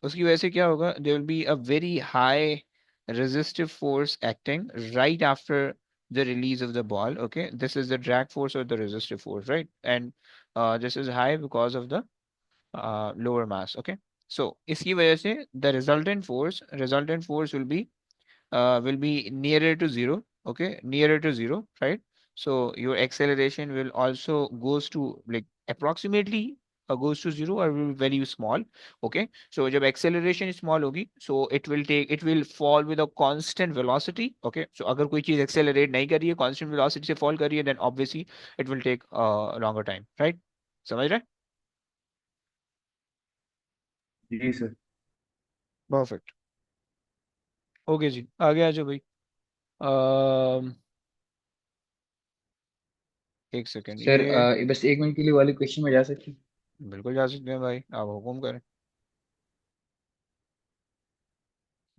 उसकी वजह से क्या होगा, there will be a very high resistive force acting right after the release of the ball. Okay, this is the drag force or the resistive force, right? And this is high because of the lower mass. Okay, so इसकी वजह से the resultant force will be nearer to zero. Okay, nearer to zero, right? So your acceleration will also goes to like approximately goes to zero or will be very small. Okay, so जब acceleration small होगी, so it will fall with a constant velocity. Okay, so अगर कोई चीज accelerate नहीं कर रही है, constant velocity से fall कर रही है, then obviously it will take a longer time, right? समझ रहे? जी सर। परफेक्ट। ओके जी, आगे आ जाओ भाई। अम, एक सेकेंड सर ये। बस 1 मिनट के लिए वाले क्वेश्चन में जा सकते हैं? बिल्कुल जा सकते हैं भाई, आप हुकुम करें।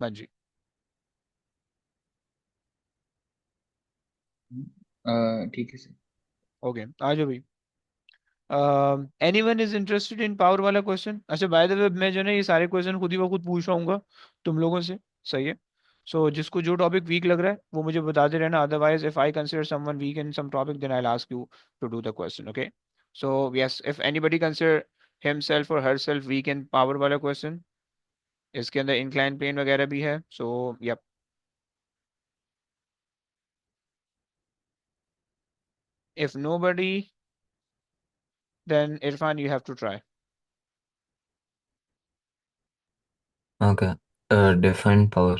हाँ जी। ठीक है सर। ओके, आ जाओ भाई। Anyone is interested in power वाला क्वेश्चन? अच्छा, बाय द वे मैं जो है ये सारे क्वेश्चन खुद ही खुद पूछ रहा तुम लोगों से। सही है। सो जिसको जो टॉपिक वीक लग रहा है वो मुझे बताते रहना, otherwise if I consider someone weak in some topic then I will ask you to do the question. Okay, so yes, if anybody consider himself और हरसेल्फ वीक इन पावर वाला question, इसके अंदर इंक्लाइन प्लेन वगैरह भी है। So yup, if nobody, then Irfan, you have to try. Okay. Define power.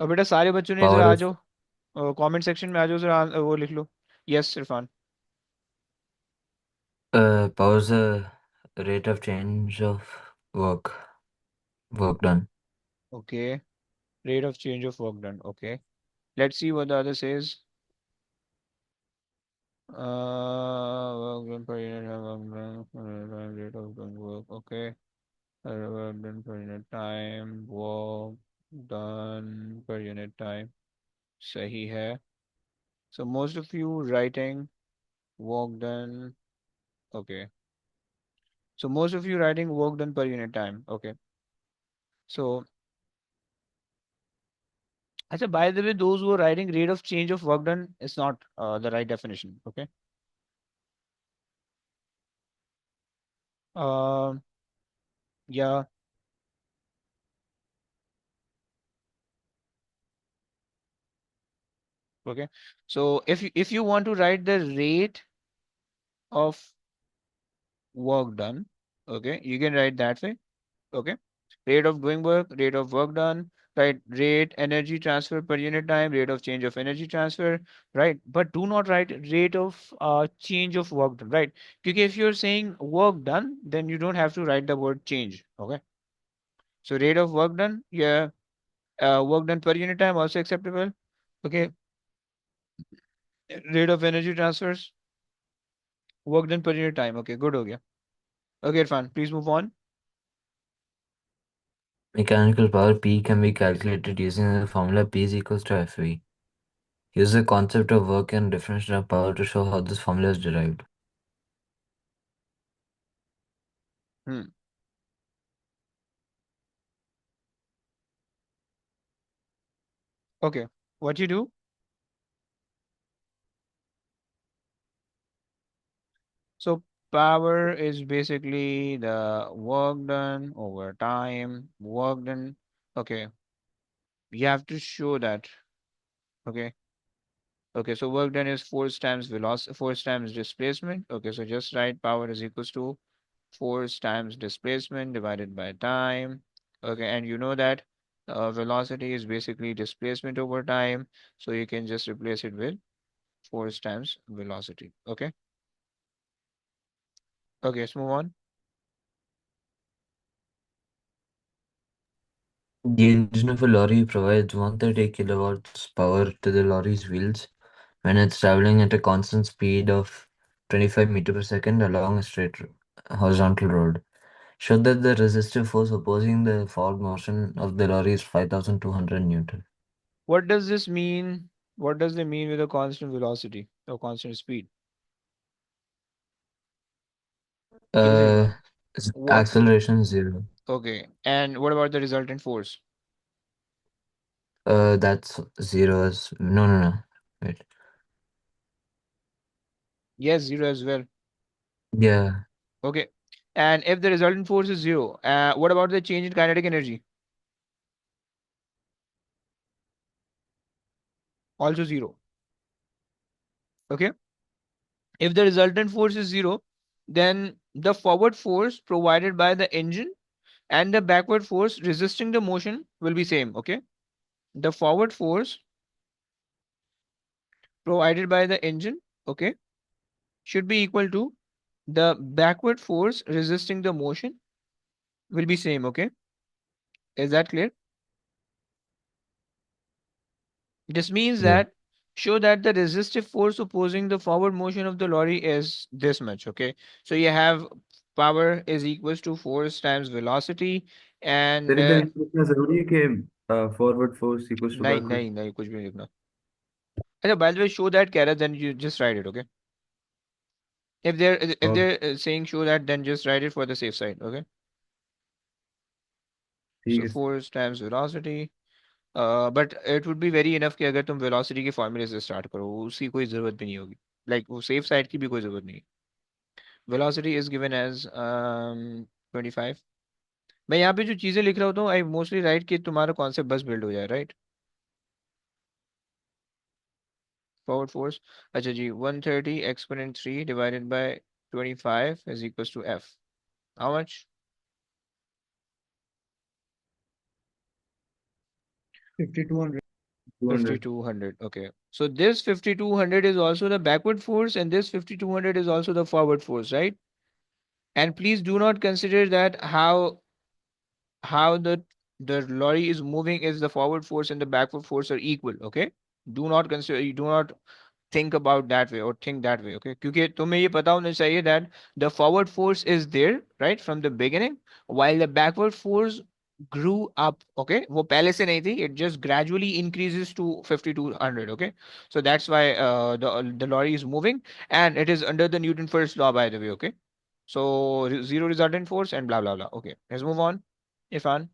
और बेटा सारे बच्चों ने Power जरा आ is जाओ, कमेंट सेक्शन में आ जाओ जरा, वो लिख लो। Yes Irfan. power is the rate of change of work work done. Okay, rate of change of work done. Okay, let's see what the other says. Work done per unit time, rate of doing work. Okay. Work done per unit time. Work done per unit time. सही है. So most of you writing work done. Okay. So most of you writing work done per unit time. Okay. So, अच्छा, by the way, those who are writing rate of change of work done is not the right definition. Okay. Um, yeah. Okay. So if you want to write the rate of work done, okay, you can write that way. Okay. Rate of doing work, rate of work done, right? Rate energy transfer per unit time, rate of change of energy transfer, right? But do not write rate of change of work done, right? Because if you're saying work done, then you don't have to write the word change. Okay. So rate of work done, yeah, work done per unit time also acceptable. Okay. Rate of energy transfers, work done per unit time. Okay, good हो गया. Okay, Irfan, please move on. Mechanical power P can be calculated using the formula P is equals to Fv. Use the concept of work and differential of power to show how this formula is derived. Hmm. Okay, what you do? So power is basically the work done over time, work done. Okay, you have to show that. Okay, okay. So work done is force times velocity, force times displacement. Okay, so just write power is equals to force times displacement divided by time. Okay, and you know that velocity is basically displacement over time, so you can just replace it with force times velocity. Okay, okay, let's move on. The engine of a lorry provides 130 kilowatts power to the lorry's wheels when it's traveling at a constant speed of 25 meter per second along a straight horizontal road. Show that the resistive force opposing the forward motion of the lorry is 5,200 Newton. What does this mean? What does they mean with a constant velocity or constant speed? Give Uh, what? Acceleration 0. Okay, and what about the resultant force? That's 0 as no. Wait. Yes, zero as well. Yeah, Okay, and if the resultant force is zero, what about the change in kinetic energy? Also zero. Okay, if the resultant force is zero, then the forward force provided by the engine and the backward force resisting the motion will be same. Okay, the forward force provided by the engine, okay, should be equal to the backward force resisting the motion will be same. Okay, is that clear? This means yeah. that show that the resistive force opposing the forward motion of the lorry is this much. Okay, so you have power is equals to force times velocity, फिर and इधर लिखना जरूरी है कि forward force equals to नहीं backward. नहीं नहीं कुछ भी नहीं लिखना. अच्छा, by the way, show that carrot, then you just write it. Okay, if they're okay, saying show that, then just write it for the safe side. Okay, ठीक so है. force times velocity. But it would be very enough कि अगर तुम velocity के फॉर्मूले से start करो, उसकी कोई ज़रूरत भी नहीं होगी. लाइक वो सेफ साइड की भी कोई ज़रूरत नहीं. Velocity is given as 25. मैं यहाँ पे जो चीज़ें लिख रहा होता हूँ, आई मोस्टली राइट कि तुम्हारा कॉन्सेप्ट बस बिल्ड हो जाए, राइट. फॉरवर्ड फोर्स, अच्छा जी, 130 exponent 3 divided by 25 is equals to F. How much? 5200. 200. 5200. Okay, so this 5200 is also the backward force, and this 5200 is also the forward force, right? And please do not consider that how the lorry is moving is the forward force and the backward force are equal. Okay, do not consider, you do not think about that way or think that way, okay? क्योंकि तुम्हें ये पता होना चाहिए that the forward force is there, right, from the beginning, while the backward force grew up, okay? वो पहले से नहीं थी, it just gradually increases to 5200, okay? So that's why the lorry is moving, and it is under the Newton first law, by the way, okay? So zero resultant force and blah blah blah. Okay, let's move on. Irfan.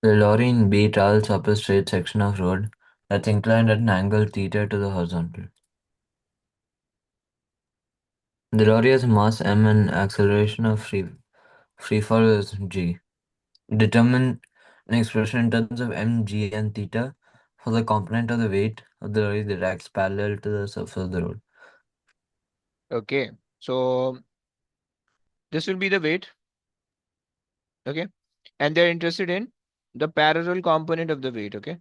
The lorry in B travels up a straight section of road that's inclined at an angle theta to the horizontal. The lorry has mass m and acceleration of free fall is g. Determine an expression in terms of m, g, and theta for the component of the weight of the lorry that acts parallel to the surface of the road. Okay, so this will be the weight. Okay, and they're interested in the parallel component of the weight. Okay,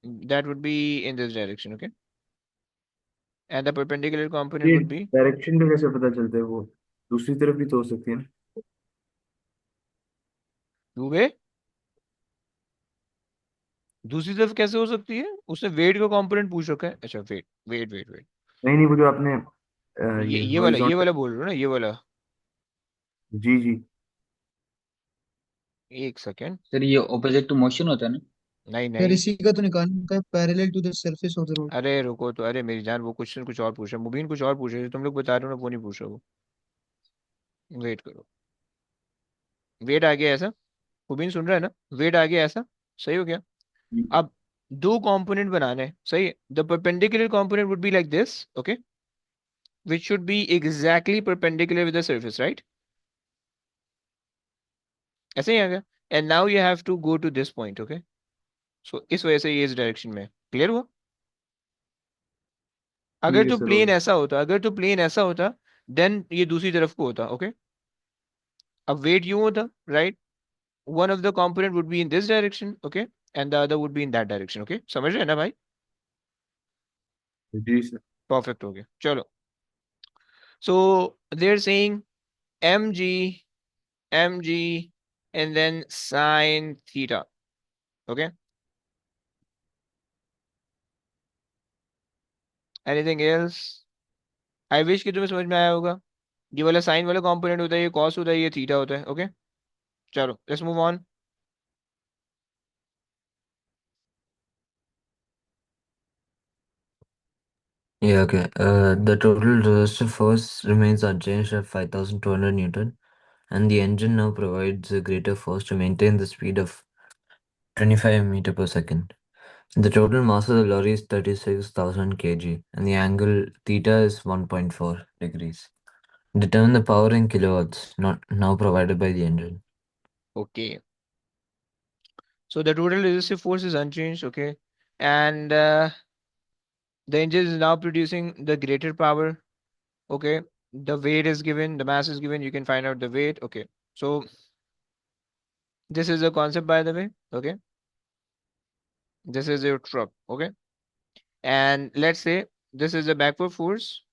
that would be in this direction. Okay, and the perpendicular component ये would be direction भी कैसे पता चलता है? वो दूसरी तरफ भी तो हो सकती है ना? two way. दूसरी तरफ कैसे हो सकती है? उसने वेट का कंपोनेंट पूछ रखा है। अच्छा, वेट वेट वेट वेट, नहीं नहीं, वो जो आपने ये ये ये हॉरिजॉन्टल। वाला बोल रहे हो ना, ये वाला। जी जी। एक सेकेंड। सर ये ऑपोजिट टू मोशन होता है ना? नहीं यार नहीं, इसी का तो निकालने का parallel to the surface of the road. अरे रुको तो, अरे मेरी जान, वो क्वेश्चन कुछ और पूछ रहा है, मुबीन कुछ और पूछ रहे थे, तुम लोग बता रहे हो ना, वो नहीं पूछ रहा वो। वेट करो, वेट आ गया ऐसा। मुबीन सुन रहा है ना? वेट आ गया ऐसा, सही हो गया। अब दो कंपोनेंट बनाने हैं, सही है। The perpendicular component would be like this, okay, which should be exactly perpendicular with the surface, right? ऐसे ही आ गया। And now you have to go to this point, okay? So इस वजह से ये इस डायरेक्शन में, क्लियर हुआ? ठीक अगर है तो सर, हो प्लेन गया। ऐसा होता, अगर तो प्लेन ऐसा होता, देन ये दूसरी तरफ को होता, ओके? अब वेट यूं होता, right? One of the component would be in this direction, okay, and the other would be in that direction, okay? समझ रहे हैं ना भाई? जी सर। परफेक्ट हो गया, चलो। So they are saying mg mg and then sine theta, okay? Anything else? I wish कि तुम्हें समझ में आया होगा। ये वाला साइन वाला कंपोनेंट होता है, ये कॉस होता है, ये थीटा होता है, ओके? चलो let's move on. Yeah, okay. The total resistive force remains unchanged at 5,200 Newton, and the engine now provides a greater force to maintain the speed of 25 meter per second. The total mass of the lorry is 36,000 kg, and the angle theta is 1.4 degrees. Determine the power in kilowatts, not now provided by the engine. Okay, so the total resistive force is unchanged, okay, and the engine is now producing the greater power, okay. The weight is given, the mass is given, you can find out the weight, okay. So this is a concept, by the way, okay. This is your truck, okay, and let's say this is the backward force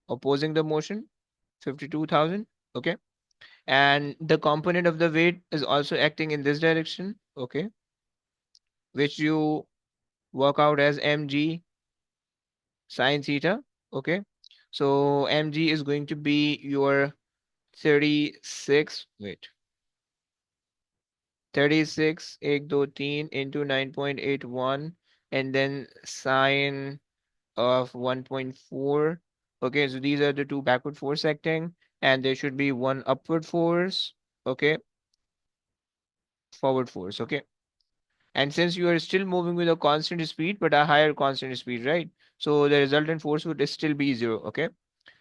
opposing the motion, 52,000, okay, and the component of the weight is also acting in this direction, okay, which you work out as mg sine theta, okay. So mg is going to be your 36, wait, 36 1 2 3 into 9.81, and then sine of 1.4, okay. So these are the two backward force acting, and there should be one upward force, okay, forward force, okay. And since you are still moving with a constant speed, but a higher constant speed, right? So the resultant force would still be zero, okay?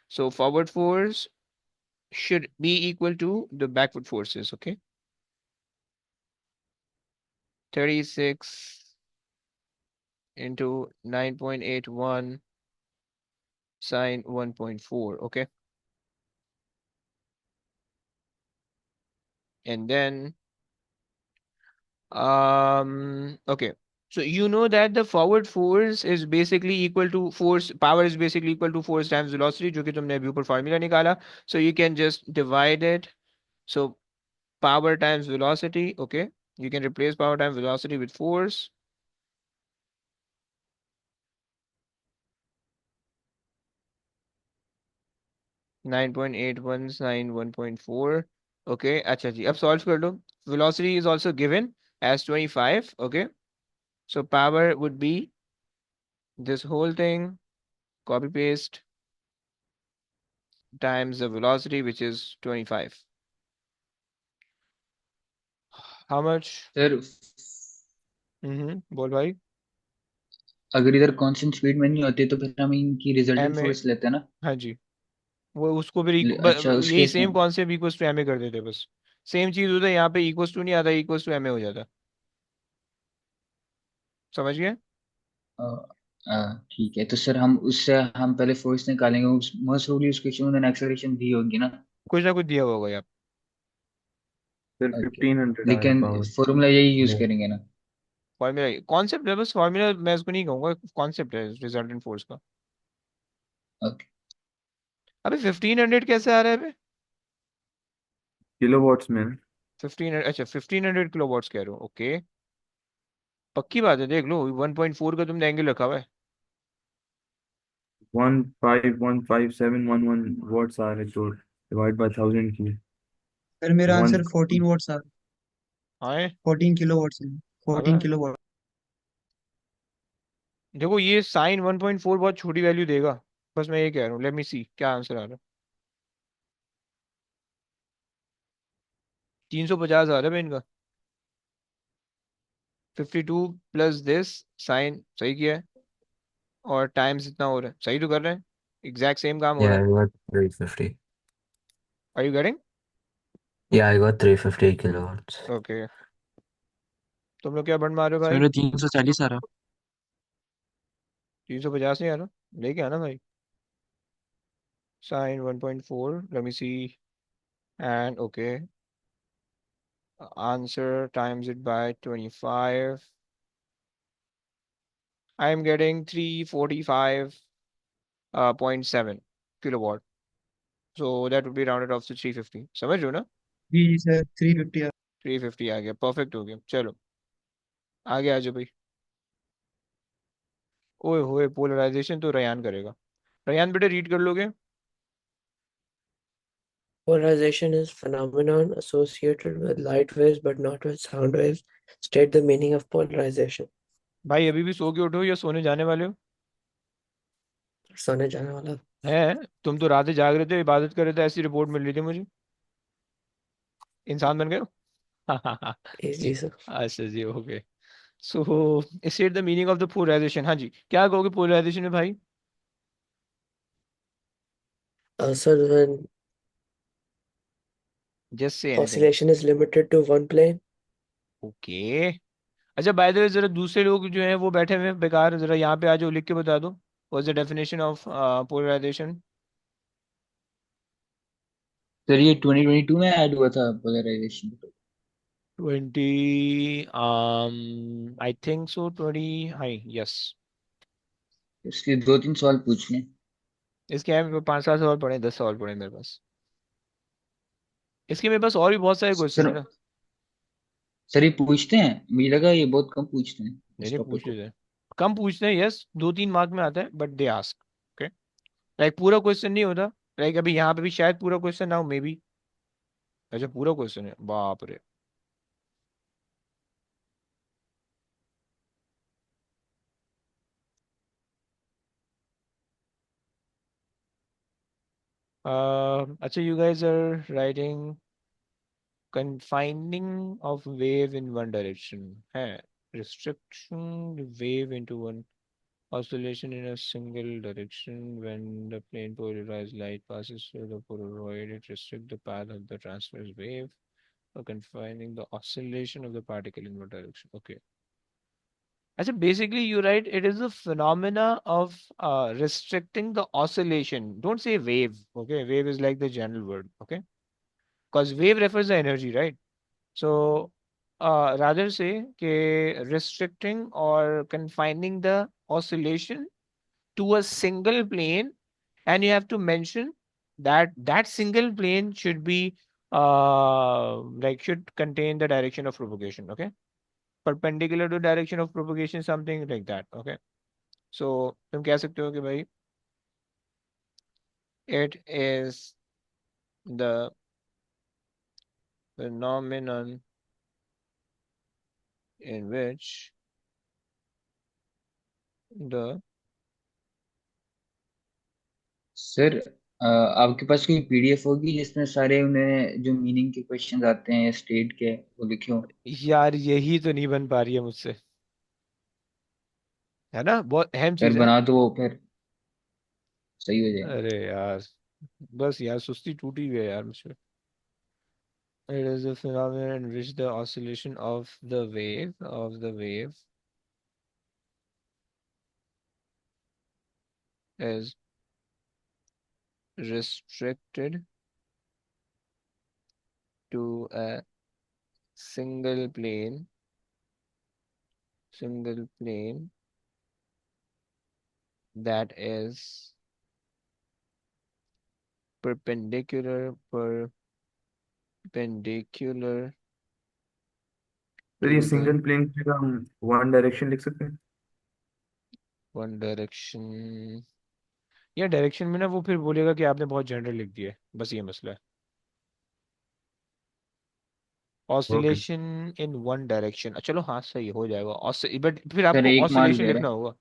So forward force should be equal to the backward forces, okay? 36 into 9.81 sine 1.4, okay? And then, okay. So you know that the forward force is basically equal to force, power is basically equal to force times velocity, जो कि तुमने अभी ऊपर formula निकाला. So you can just divide it. So power times velocity, okay? You can replace power times velocity with force. 9.81 sin 1.4. Okay, अच्छा जी, अब solve कर लो. Velocity is also given as 25. Okay, so power would be this whole thing, copy paste, times the velocity, which is 25. How much? Sir बोल भाई. अगर इधर constant speed में नहीं होती तो फिर हम इनकी रिजल्टेंट ma. फोर्स लेते हैं ना. हाँ जी, वो उसको फिर अच्छा उस यही केस में. Same concept equals to M A कर देते बस. सेम चीज होता है यहाँ पे, इक्वल्स टू नहीं आता, इक्वल्स टू एम ए हो जाता. समझ गए? ठीक है, तो सर हम उससे हम पहले फोर्स निकालेंगे, उस मोस्ट प्रोबब्ली उस क्वेश्चन में एक्सेलरेशन दी होगी ना. कुछ ना कुछ दिया होगा यहाँ. Sir, ओके, 1500 आया लेकिन power. फॉर्मूला यही यूज Yeah. करेंगे ना. फॉर्मूला कॉन्सेप्ट है बस, फॉर्मूला मैं इसको नहीं कहूंगा, कॉन्सेप्ट है रिजल्टेंट फोर्स का. ओके. अबे 1500 कैसे आ रहा है अबे? Kilowatts में ना? 1500, अच्छा 1500 किलो वॉट्स कह रहे हो. ओके, पक्की बात है, देख लो 1.4 का तुमने एंगल रखा हुआ है. 1515711 watts आ रहे तो divide by 1000 की. सर मेरा One. आंसर 14 वॉट्स आ हाँ 14 किलो वॉट्स है, अबे 14 किलो वॉट। देखो, ये साइन 1.4 बहुत छोटी वैल्यू देगा. बस मैं ये कह रहा हूँ. लेट मी सी क्या आंसर आ रहा है. 350 आ रहा है भाई इनका. 52 प्लस दिस साइन सही किया है, और टाइम्स इतना हो रहा है. सही तो कर रहे हैं, एग्जैक्ट सेम काम हो रहा Yeah, है. I got 350. Are you getting? Yeah, I got 350 kilowatts. Okay, तुम लोग क्या बंड मार रहे हो सर भाई? मेरा 340 आ रहा. 350 नहीं आ रहा, लेके आना भाई. Sine 1.4, let me see, and okay, answer times it by 25. I am getting 345.7 kilowatt. So that would be rounded off to 350. समझ रहे हो ना? जी जी सर 350। 350 आ गया, परफेक्ट हो गया. चलो आगे आ जाओ भाई. ओए होए, पोलराइजेशन तो रयान करेगा. रयान बेटा रीड कर लोगे? Polarization is phenomenon associated with light waves but not with sound waves. State the meaning of polarization. भाई अभी भी सो के उठो या सोने जाने वाले हो? सोने जाने वाला. हैं? तुम तो रातें जाग रहे थे, इबादत कर रहे थे, ऐसी रिपोर्ट मिल रही थी मुझे. इंसान बन गए हो? जी सर. अच्छा जी, okay. So state the meaning of the polarization. हाँ जी, क्या कहोगे पोलराइजेशन में भाई? Sir, when just say anything. oscillation is limited to one plane. Okay. अच्छा, बाय द वे जरा दूसरे लोग जो हैं वो बैठे हुए हैं बेकार, जरा यहाँ पे आ जाओ, लिख के बता दो. What's the definition of polarization? Sir ये 2022 में ऐड हुआ था polarization. 20, I think so 20, hi yes. इसके 2-3 सवाल पूछने. इसके हैं मेरे पास 5-7 सवाल पड़े हैं, 10 सवाल पड़े हैं मेरे पास. इसके मेरे पास और भी बहुत सारे क्वेश्चन सर है ना. सर ये पूछते हैं, मुझे लगा ये बहुत कम पूछते हैं नहीं इस नहीं, टॉपिक पूछ को. लेते हैं. कम पूछते हैं, यस, 2-3 मार्क में आता है, but they ask. Okay, like पूरा क्वेश्चन नहीं होता. लाइक अभी यहाँ पे भी शायद पूरा क्वेश्चन ना हो, मे बी. अच्छा, पूरा क्वेश्चन है, बाप रे. अच्छा, you guys are writing confining of wave in one direction है, restriction the wave into one, oscillation in a single direction. When the plane polarized light passes through the Polaroid, it restricts the path of the transverse wave, or confining the oscillation of the particle in one direction. Okay. Actually, basically, you write it is a phenomena of restricting the oscillation. Don't say wave. Okay, wave is like the general word. Okay, because wave refers the energy, right? So rather say restricting or confining the oscillation to a single plane, and you have to mention that that single plane should be like should contain the direction of propagation. Okay, perpendicular to direction of propagation, something like that. Okay, so तुम कह सकते हो कि भाई It is the phenomenon in which the sir आपके पास कोई PDF होगी जिसमें सारे उन्हें जो मीनिंग के क्वेश्चंस आते हैं स्टेट के वो लिखे हो? यार यही तो नहीं बन पा रही है मुझसे, है ना, बहुत अहम फिर चीज है। बना तो वो फिर सही हो जाएगा। अरे यार, बस यार सुस्ती टूटी हुई है यार मुझसे। It is a phenomenon in which the oscillation of the wave is restricted to a single plane that is perpendicular sir ये to the सिंगल प्लेन की जगह हम वन डायरेक्शन लिख सकते हैं। one direction। या डायरेक्शन में ना वो फिर बोलेगा कि आपने बहुत जनरल लिख दिया है, बस ये मसला है। Okay. Oscillation in one direction, चलो हाँ सही हो जाएगा, बट फिर सर आपको एक मार्क ऑसिलेशन दे रहे लिखना हैं। होगा।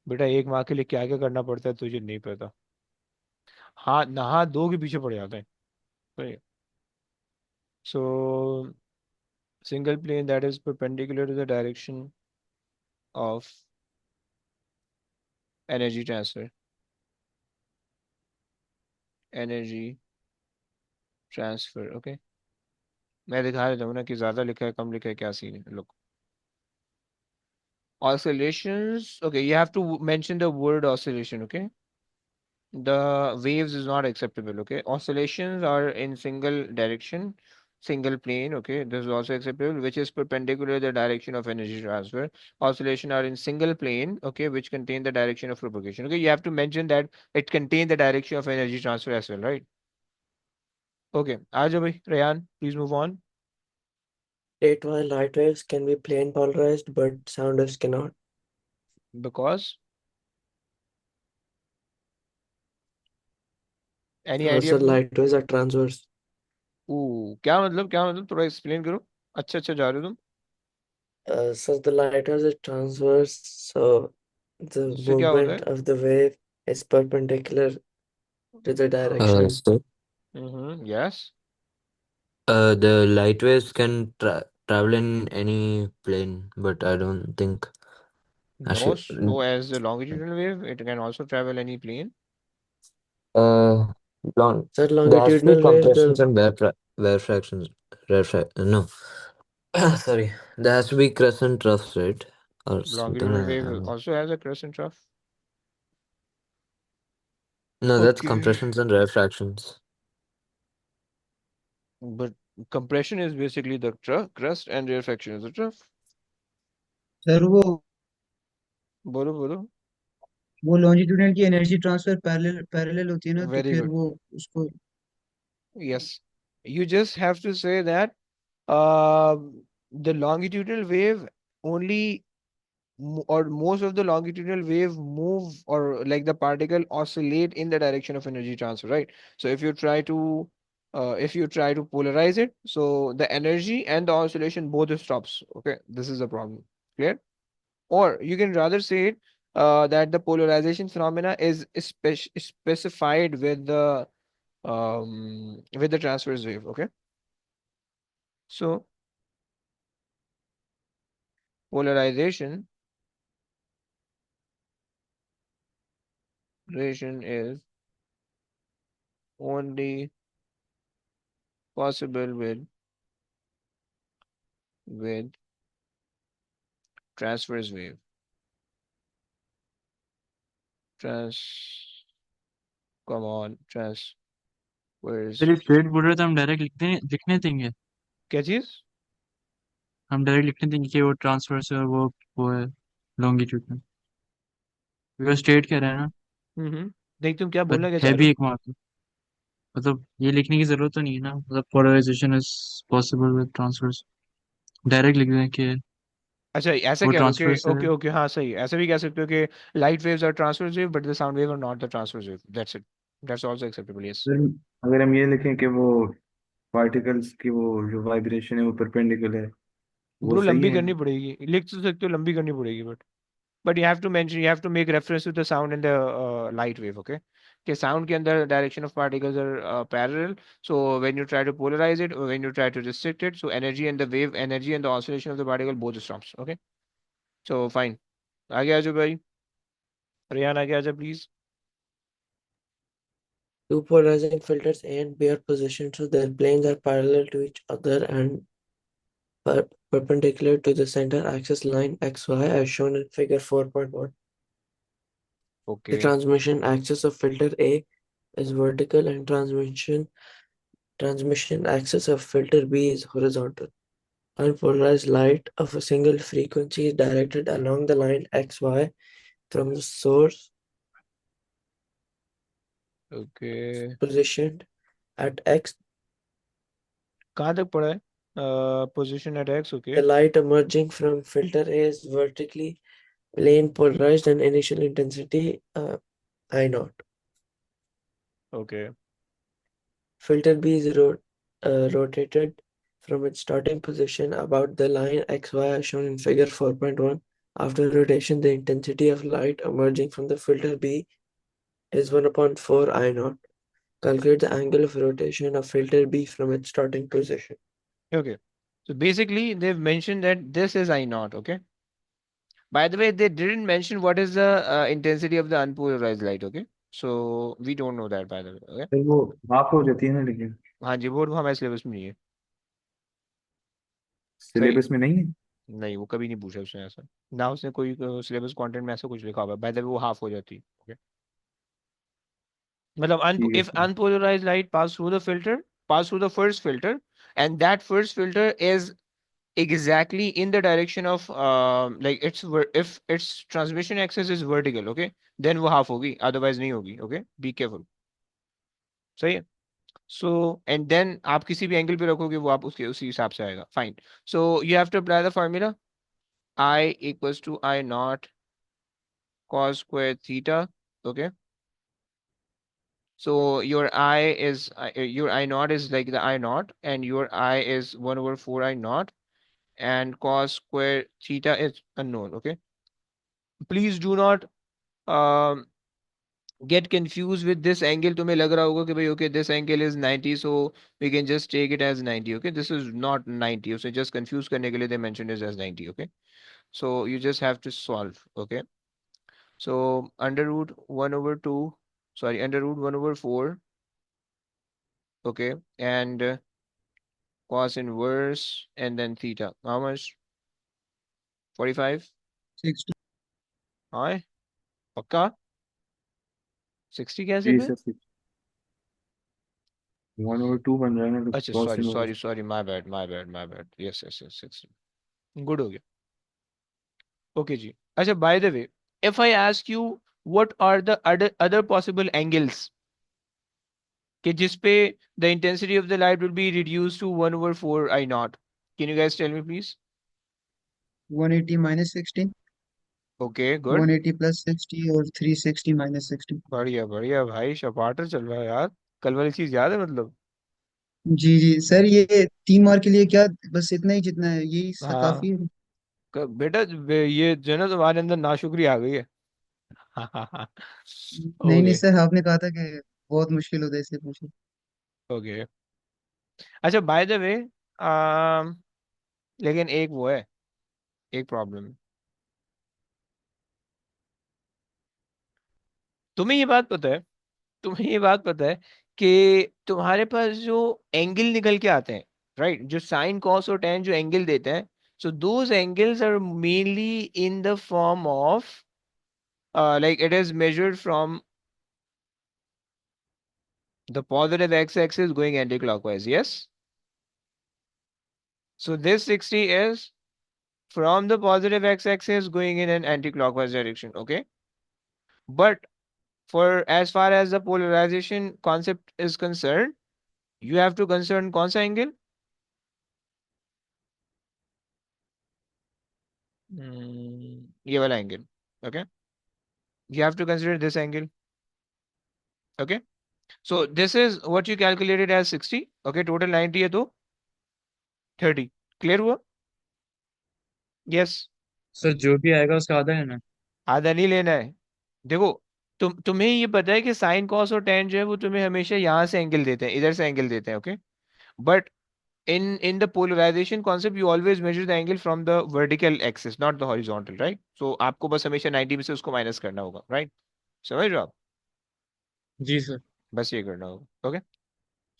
बेटा एक माह के लिए क्या क्या करना पड़ता है तुझे नहीं पता। हाँ नहा दो के पीछे पड़ जाते हैं। सो single plane that is perpendicular to the direction of energy transfer, energy okay। मैं दिखा देता हूँ ना कि ज्यादा लिखा है कम लिखा है, क्या सीन है। look, oscillations, okay, you have to mention the word oscillation, okay। The waves is not acceptable, okay। Oscillations are in single direction, single plane, okay, this is also acceptable, which is perpendicular to the direction of energy transfer. Oscillation are in single plane, okay, which contain the direction of propagation, okay। You have to mention that it contain the direction of energy transfer as well, right? Okay, आ जाओ भाई Rayan, please move on। State-wise light waves can be plane polarized, but sound waves cannot. Because any idea So bro? light waves are transverse. क्या मतलब थोड़ा explain करो। अच्छा जा रहे हो तुम। So the light waves is transverse, so the जिससे क्या होता movement है? of the wave is perpendicular to the direction. So, Yes, the light waves can travel in any plane, but I don't think no, actually. so as the longitudinal wave it can also travel any plane. Uh, long. So There has to be longitudinal wave, compressions the and wear fractions. No, sorry. There has to be crescent troughs, right? Or something Longitudinal like that. wave also has a crescent trough. No, that's Okay, compressions and wear fractions. but compression is basically the crust and rarefaction is the trough। Sir बोलो बोलो। वो longitudinal की energy transfer parallel parallel होती है ना, तो Very फिर good। वो उसको Yes, you just have to say that uh, the longitudinal wave only or most of the longitudinal wave move, or like the particle oscillate in the direction of energy transfer, right? So if you try to polarize it, so the energy and the oscillation both stops, okay, this is a problem, clear? Or you can rather say it that the polarization phenomena is specified with the transverse wave, okay? So polarization relation is only possible with transverse wave, trans come on transverse। चलिए straight बोल रहे तो हम direct लिखने देंगे। क्या चीज? हम डायरेक्ट लिखने देंगे कि वो ट्रांसफर है और वो है लॉन्गिट्यूड में, बिकॉज स्ट्रेट कह रहा है ना। देख तुम क्या पर बोलना क्या है चाह रहे भी हो? एक मार्क, मतलब ये लिखने की जरूरत तो नहीं है ना, मतलब polarization is possible with transverse. Direct लिख दें कि अच्छा ऐसा वो कह रहे हो कि ट्रांसफर से। ओके ओके हाँ सही, ऐसा भी कह सकते हो कि light waves are transverse wave but the sound wave are not the transverse wave, that's it. That's also acceptable. Yes. Sir अगर हम ये लिखें कि वो पार्टिकल्स की वो जो वाइब्रेशन है वो परपेंडिकुलर है, वो ब्रो सही लंबी है? करनी पड़ेगी, लिख तो सकते हो, लंबी करनी पड़ेगी, but you have to mention, you have to make reference to the sound and the light wave. Okay, कि sound के अंदर direction of particles are parallel, so when you try to polarize it or when you try to restrict it, so energy and the wave energy and the oscillation of the particle both stops. Okay, so fine. आगे आ जाओ भाई, रेहान आगे आ जाओ please. Two polarizing filters A and B are positioned so their planes are parallel to each other and perpendicular to the center axis line XY as shown in figure 4.1. The Okay. transmission axis of filter A is vertical and transmission axis of filter B is horizontal. Unpolarized light of a single frequency is directed along the line XY from the source Okay. positioned at X. कहाँ तक पढ़ा है? Position at X. The Okay. light emerging from filter A is vertically plane polarized and initial intensity I naught. Okay. Filter B is rotated from its starting position about the line XY as shown in figure 4.1. After rotation, the intensity of light emerging from the filter B is 1 upon 4 I naught. Calculate the angle of rotation of filter B from its starting position. Okay. So basically, they've mentioned that this is I naught. Okay. By the way, they didn't mention what is the intensity of the unpolarized light. Okay. So we don't know that, by the way. Okay. फिर वो half हो जाती है ना, लेकिन हाँ जी, वो हमारे सिलेबस में नहीं है। सही। सिलेबस में नहीं है। नहीं, वो कभी नहीं पूछा उसने ऐसा, ना उसने कोई सिलेबस कंटेंट में ऐसा कुछ लिखा हुआ है। बाय द वे वो हाफ हो जाती है। ओके, मतलब ठीक है if sir. unpolarized light pass through the first filter, and that first filter is exactly in the direction of like if its transmission axis is vertical, okay, then वो half होगी, otherwise नहीं होगी। okay, be careful। सही है। So and then आप किसी भी angle पे रखोगे वो आप उसके उसी हिसाब से आएगा। Fine. So you have to apply the formula I equals to I naught cos square theta। okay, so your I naught is like the I naught, and your I is 1 over 4 I naught, and cos square theta is unknown। okay, please do not um, get confused with this angle। तुम्हें लग रहा होगा कि भाई okay, this angle is 90, so we can just take it as 90। okay, this is not 90, so just confuse करने के लिए they mentioned it as 90। okay, so you just have to solve। okay, so under root 1 over 2, sorry, under root 1 over 4। okay, and cos inverse and then theta, how much? 45। 60। हाँ, पक्का 60 कैसे जी पे? Sir, 1/2 बन रहा है ना, तो अच्छा, cos sorry inverse। Sorry sorry, my bad, yes yes yes, 60 good हो गया। ओके जी। अच्छा, by the way, if I ask you what are the other possible angles कि जिस पे the intensity of the light will be reduce to 1 over 4 I naught, can you guys tell me please? 180 minus 16, okay, good. 180 plus 60 और 360 minus 60। बढ़िया बढ़िया भाई, शपाटर चल रहा है यार। कल वाली चीज याद है मतलब? जी जी सर, ये 3 मार्क के लिए क्या, बस इतना ही जितना है यही काफी हाँ। है। बेटा ये जो है ना, तुम्हारे अंदर नाशुक्री आ गई है। नहीं नहीं ओके। सर, आपने कहा था कि बहुत मुश्किल होता है इसलिए पूछे। ओके। अच्छा, बाय द वे, लेकिन एक वो है, एक प्रॉब्लम। तुम्हें ये बात पता है, तुम्हें ये बात पता है कि तुम्हारे पास जो एंगल निकल के आते हैं, राइट, जो साइन कॉस और टेन जो एंगल देते हैं, so those angles are mainly in the form of like it is measured from the positive x-axis going anti-clockwise, yes? So this 60 is from the positive x-axis going in an anti-clockwise direction, okay? But for as far as the polarization concept is concerned, you have to consider कौन सा angle? ये वाला angle, okay? You have to consider this angle, okay? So this is what you calculated as 60. Okay, total 90 है तो 30. Clear हुआ? Yes. Sir जो भी आएगा उसका आधा है ना? आधा नहीं लेना है। देखो, तुम्हें ये पता है कि साइन कॉस और टेन जो है वो तुम्हें हमेशा यहाँ से एंगल देते हैं, इधर से एंगल देते हैं। Okay, but in the polarization concept you always measure the angle from the vertical axis not the horizontal, right? So आपको बस हमेशा 90 में से उसको माइनस करना होगा, right? समझ रहे हो आप? जी सर। बस ये करना होगा। Okay,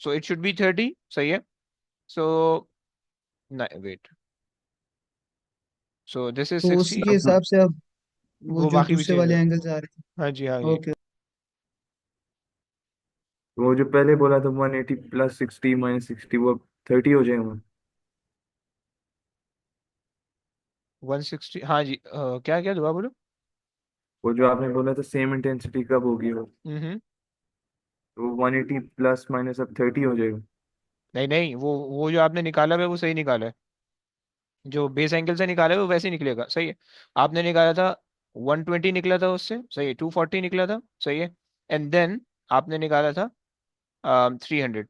so it should B 30। सही है। सो वेट, सो दिस इज तो 60। उसी के हिसाब से अब वो वो जो बाकी भी दूसरे चेंज वाले हो। एंगल्स आ रहे हाँ जी, हाँ थे। जी। ओके। वो जो पहले बोला था 180 प्लस 60 माइनस 60 वो 30 हो जाएगा। 160, हाँ जी। क्या क्या दोबारा बोलो। वो जो आपने बोला था सेम इंटेंसिटी कब होगी वो, हम्म। तो 180 प्लस माइनस अब 30 हो जाएगा। नहीं नहीं, वो जो आपने निकाला है वो सही निकाला है। जो बेस एंगल से निकाला है वो वैसे ही निकलेगा। सही है। आपने निकाला था 120 निकला था उससे, सही है। 240 निकला था, सही है। एंड देन आपने निकाला था 300,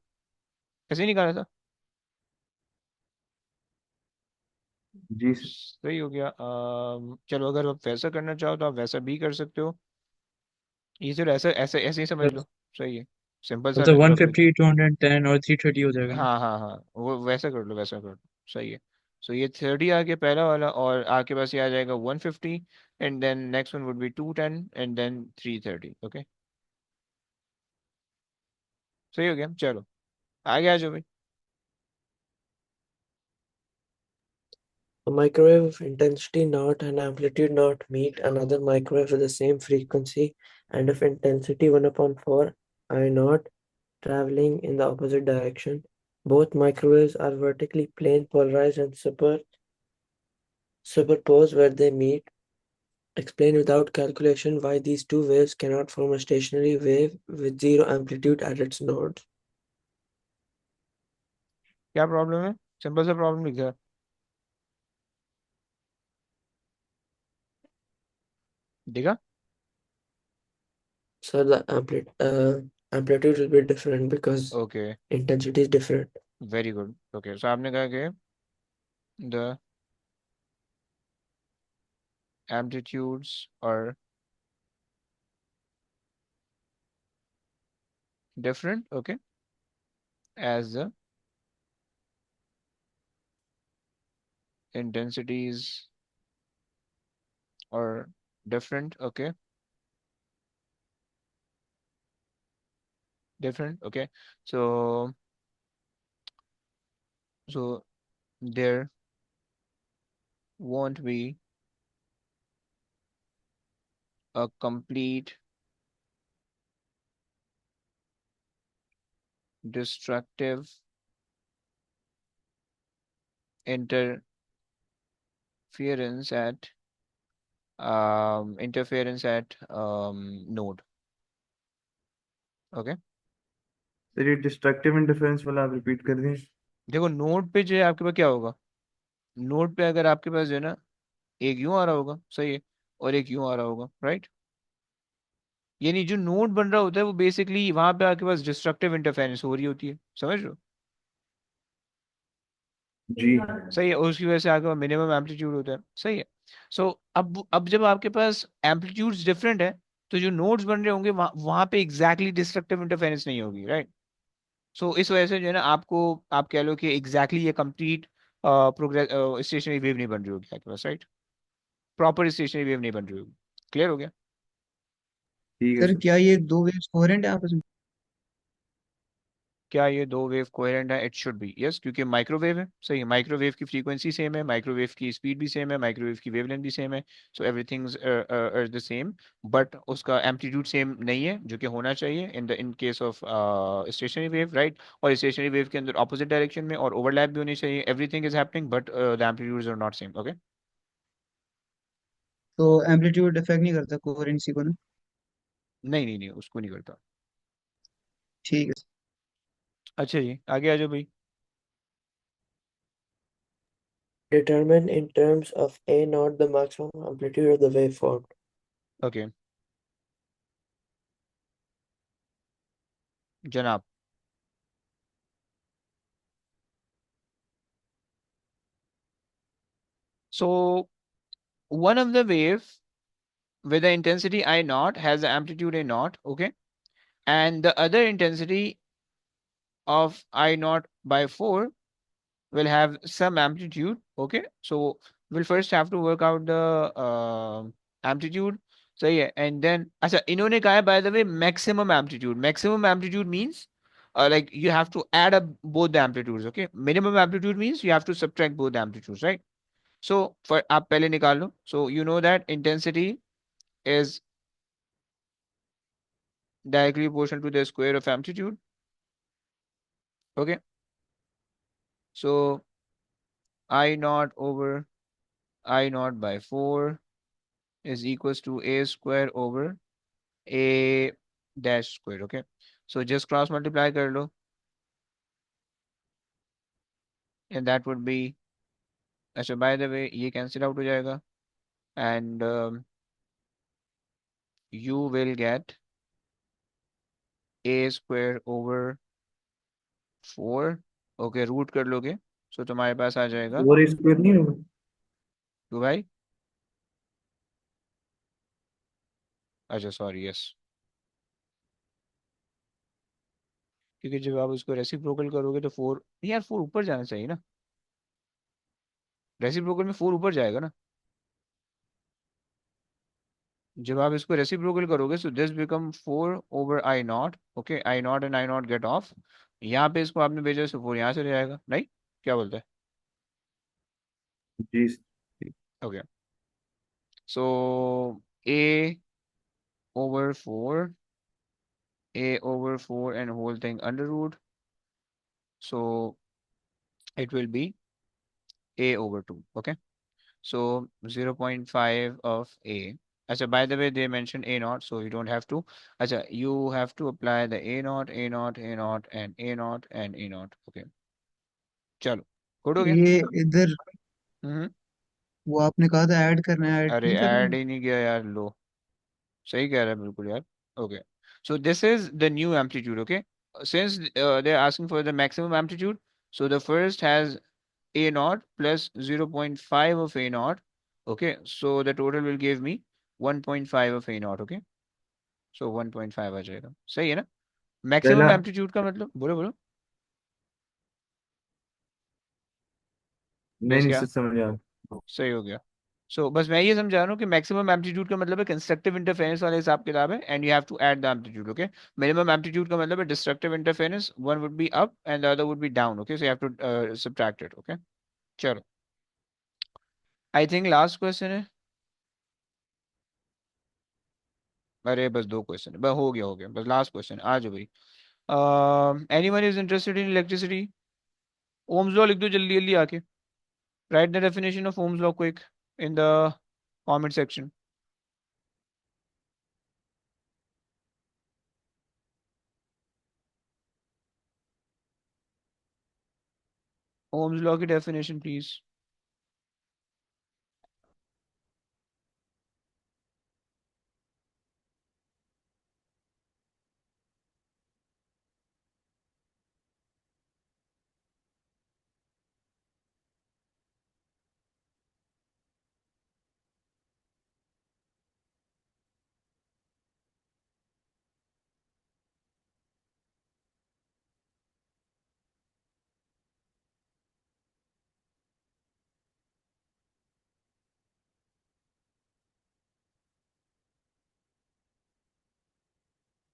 ऐसे ही निकाला था। जी सर। सही हो गया। चलो, अगर आप वैसा करना चाहो तो आप वैसा भी कर सकते हो। ये सिर्फ ऐसे ऐसे ऐसे ही समझ लो। सही है, सिंपल सा मतलब लग रहा है। 150, 210 और 330 हो जाएगा ना? हाँ हाँ हाँ, वो वैसा कर लो, वैसा कर लो। सही है। सो ये 30 आ गया पहला वाला, और आपके पास ये आ जाएगा 150, and then next one would be 210, and then 330। Okay, सही हो गया। चलो आगे आ जाओ भाई। A microwave of intensity naught and amplitude naught meet another microwave with the same frequency and of intensity 1 upon 4 I naught traveling in the opposite direction. Both microwaves are vertically plane polarized and superposed where they meet. Explain without calculation why these two waves cannot form a stationary wave with zero amplitude at its nodes. क्या problem है? Simple सा problem लिखा है, देखा? So the amplitude will be different because okay, intensity is different. Very good. Okay, so आपने कहा कि the amplitudes are different, okay, as the intensities are different, okay, different, okay. So so there won't be a complete destructive interference at node, okay. Sir ये destructive interference वाला आप repeat कर दें। देखो, node पे जो है आपके पास क्या होगा, नोड पे अगर आपके पास जो है ना, एक यूं आ रहा होगा, सही है, और एक यूं आ रहा होगा, राइट? यानी जो नोड बन रहा होता है वो बेसिकली वहां पे आपके पास डिस्ट्रक्टिव इंटरफेरेंस हो रही होती है, समझ रहे हो? जी। सही है, और उसकी वजह से आपके पास मिनिमम एम्पलीट्यूड होता है। सही है। सो अब जब आपके पास एम्पलीट्यूड्स डिफरेंट है, तो जो नोड्स बन रहे होंगे वहां पे एग्जैक्टली डिस्ट्रक्टिव इंटरफेरेंस नहीं होगी, राइट? सो इस वजह से जो है ना, आपको आप कह लो कि एग्जैक्टली ये कंप्लीट प्रोग्रेस स्टेशनरी वेव नहीं बन रही होगी आपके पास, राइट? प्रॉपर स्टेशनरी वेव नहीं बन रही होगी। क्लियर हो गया? ठीक है सर सर। क्या ये दो वेव्स कोहेरेंट है आपस में? क्या ये दो वेव कोहेरेंट है? इट शुड बी यस, क्योंकि माइक्रोवेव है। सही है, माइक्रोवेव की फ्रीक्वेंसी सेम है, माइक्रोवेव की स्पीड भी सेम है, माइक्रोवेव की वेवलेंथ भी सेम है। So everything are the same, but उसका एम्पलीट्यूड सेम नहीं है, जो कि होना चाहिए in case of stationary wave, right? और स्टेशनरी वेव के अंदर ऑपोजिट डायरेक्शन में और ओवरलैप भी होनी चाहिए। Everything is happening but the amplitudes are not same. Okay, तो एम्पलीट्यूड इफेक्ट नहीं करता कोहेरेंसी को ना? नहीं नहीं नहीं, उसको नहीं करता। ठीक है। अच्छा जी, आगे आ जाओ भाई। Determine in terms of A naught the maximum amplitude of the waveform. Okay, जनाब? So one of the wave with the intensity I naught has the amplitude A naught, okay, and the other intensity of I naught by 4 will have some amplitude, okay. So we'll first have to work out the amplitude. So yeah, and then अच्छा इन्होंने कहा है by the way maximum amplitude. Maximum amplitude means like you have to add up both the amplitudes, okay. Minimum amplitude means you have to subtract both the amplitudes, right? So for आप पहले निकाल लो. So you know that intensity is directly proportional to the square of amplitude, okay. So I naught over I naught by 4 is equals to a square over a dash square, okay. So just cross multiply कर लो, and that would be, अच्छा by the way ये cancel out हो जाएगा, and you will get a square over 4, okay, root कर लोगे, so तुम्हारे पास आ जाएगा 4 square नहीं होगा? 2 भाई, अच्छा सॉरी यस, क्योंकि जब आप उसको रेसिप्रोकल करोगे तो 4 यार 4 ऊपर जाना चाहिए ना, रेसिप्रोकल में 4 ऊपर जाएगा ना, जब आप इसको रेसिप्रोकल करोगे so this become 4 over I not, okay, I not and I not gate of, यहाँ पे इसको आपने भेजा सो 4 यहाँ से जाएगा, नहीं क्या बोलते हैं? जी okay, so a over 4, a over 4 and whole thing under root, so it will be a over 2, okay. So 0.5 of a. Achha, by the way, they mentioned a naught, so you don't have to. Achha, you have to apply the a naught, a naught, a naught, and a naught and a naught. Okay. चलो good हो गया. ये इधर हम्म. वो आपने कहा था add करना है, ऐड अरे नहीं कर रहे ऐड हैं? ही नहीं किया यार, लो सही कह रहा है बिल्कुल यार. Okay, so this is the new amplitude, okay. Since they're asking for the maximum amplitude, so the first has a naught plus 0.5 of a naught, okay, so the total will give me 1.5 of a naught, okay. So 1.5 आ जाएगा, सही है ना. Maximum पहला amplitude का मतलब, बोलो बोलो. नहीं यस नहीं क्या, सर समझ आ सही हो गया. सो बस मैं ये समझा रहा हूँ कि मैक्सिमम एम्पलीट्यूड का मतलब है कंस्ट्रक्टिव इंटरफेरेंस वाले हिसाब किताब है, and you have to add the amplitude, okay. Minimum amplitude का मतलब है destructive interference, one would be up and the other would be down, okay, so you have to subtract it, okay. चलो, I think last question है. अरे बस 2 question है, बस हो गया बस लास्ट क्वेश्चन, आ जाओ भाई. Anyone is interested in electricity? Ohm's law लिख दो जल्दी जल्दी आके. Write the definition of Ohm's law quick in the comment section. Ohm's law की definition please.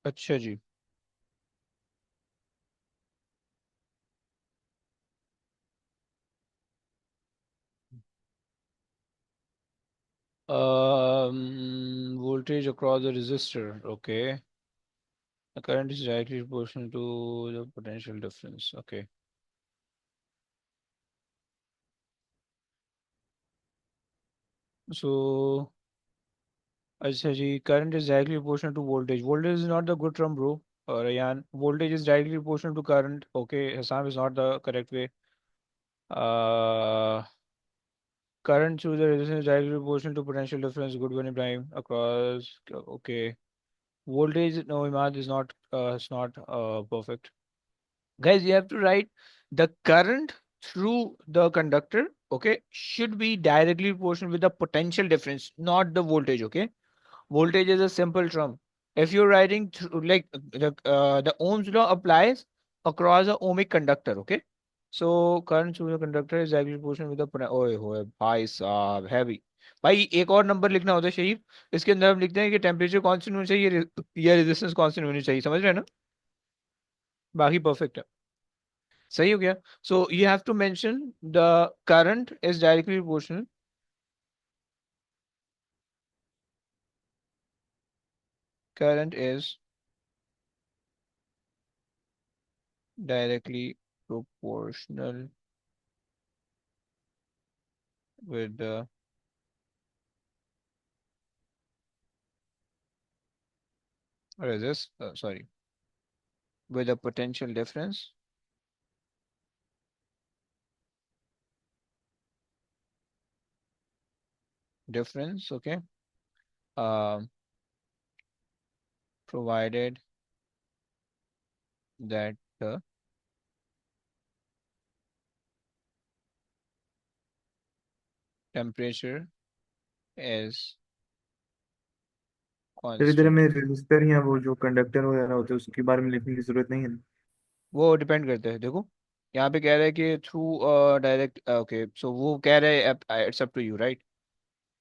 अच्छा जी. Voltage across the resistor. Okay. The current is directly proportional to the potential difference. Okay. So, अच्छा जी, current is directly proportional to voltage. Voltage is not the good term, bro. Ryan, voltage is directly proportional to current. Okay, Hassan is not the correct way. Uh, Current through the resistance is directly proportional to potential difference. Good one prime across. Okay. Voltage, no, Imad is not, it's not perfect. Guys, you have to write the current through the conductor, okay, should be directly proportional with the potential difference, not the voltage, okay? Voltage is a simple term. If you're writing through, like the Ohm's law applies across a ohmic conductor, okay? So current through the conductor is directly proportional with the ओए होए भाई साहब heavy. भाई एक और number लिखना होता है शरीफ, इसके अंदर हम लिखते हैं कि टेम्परेचर कांस्टेंट होनी चाहिए या रेजिस्टेंस कांस्टेंट होनी चाहिए, समझ रहे हैं ना? बाकी परफेक्ट है, सही हो गया। So you have to mention the current is directly proportional, current is directly proportional with the resist sorry, with the potential difference, okay, um provided that the temperature is फिर इधर constant। हमें register या वो जो conductor वगैरह होते हैं उसके बारे में लिखने की जरूरत नहीं है ना? वो डिपेंड करता है, देखो यहाँ पे कह रहा है कि थ्रू डायरेक्ट, ओके, सो वो कह रहा है it's up to you, right?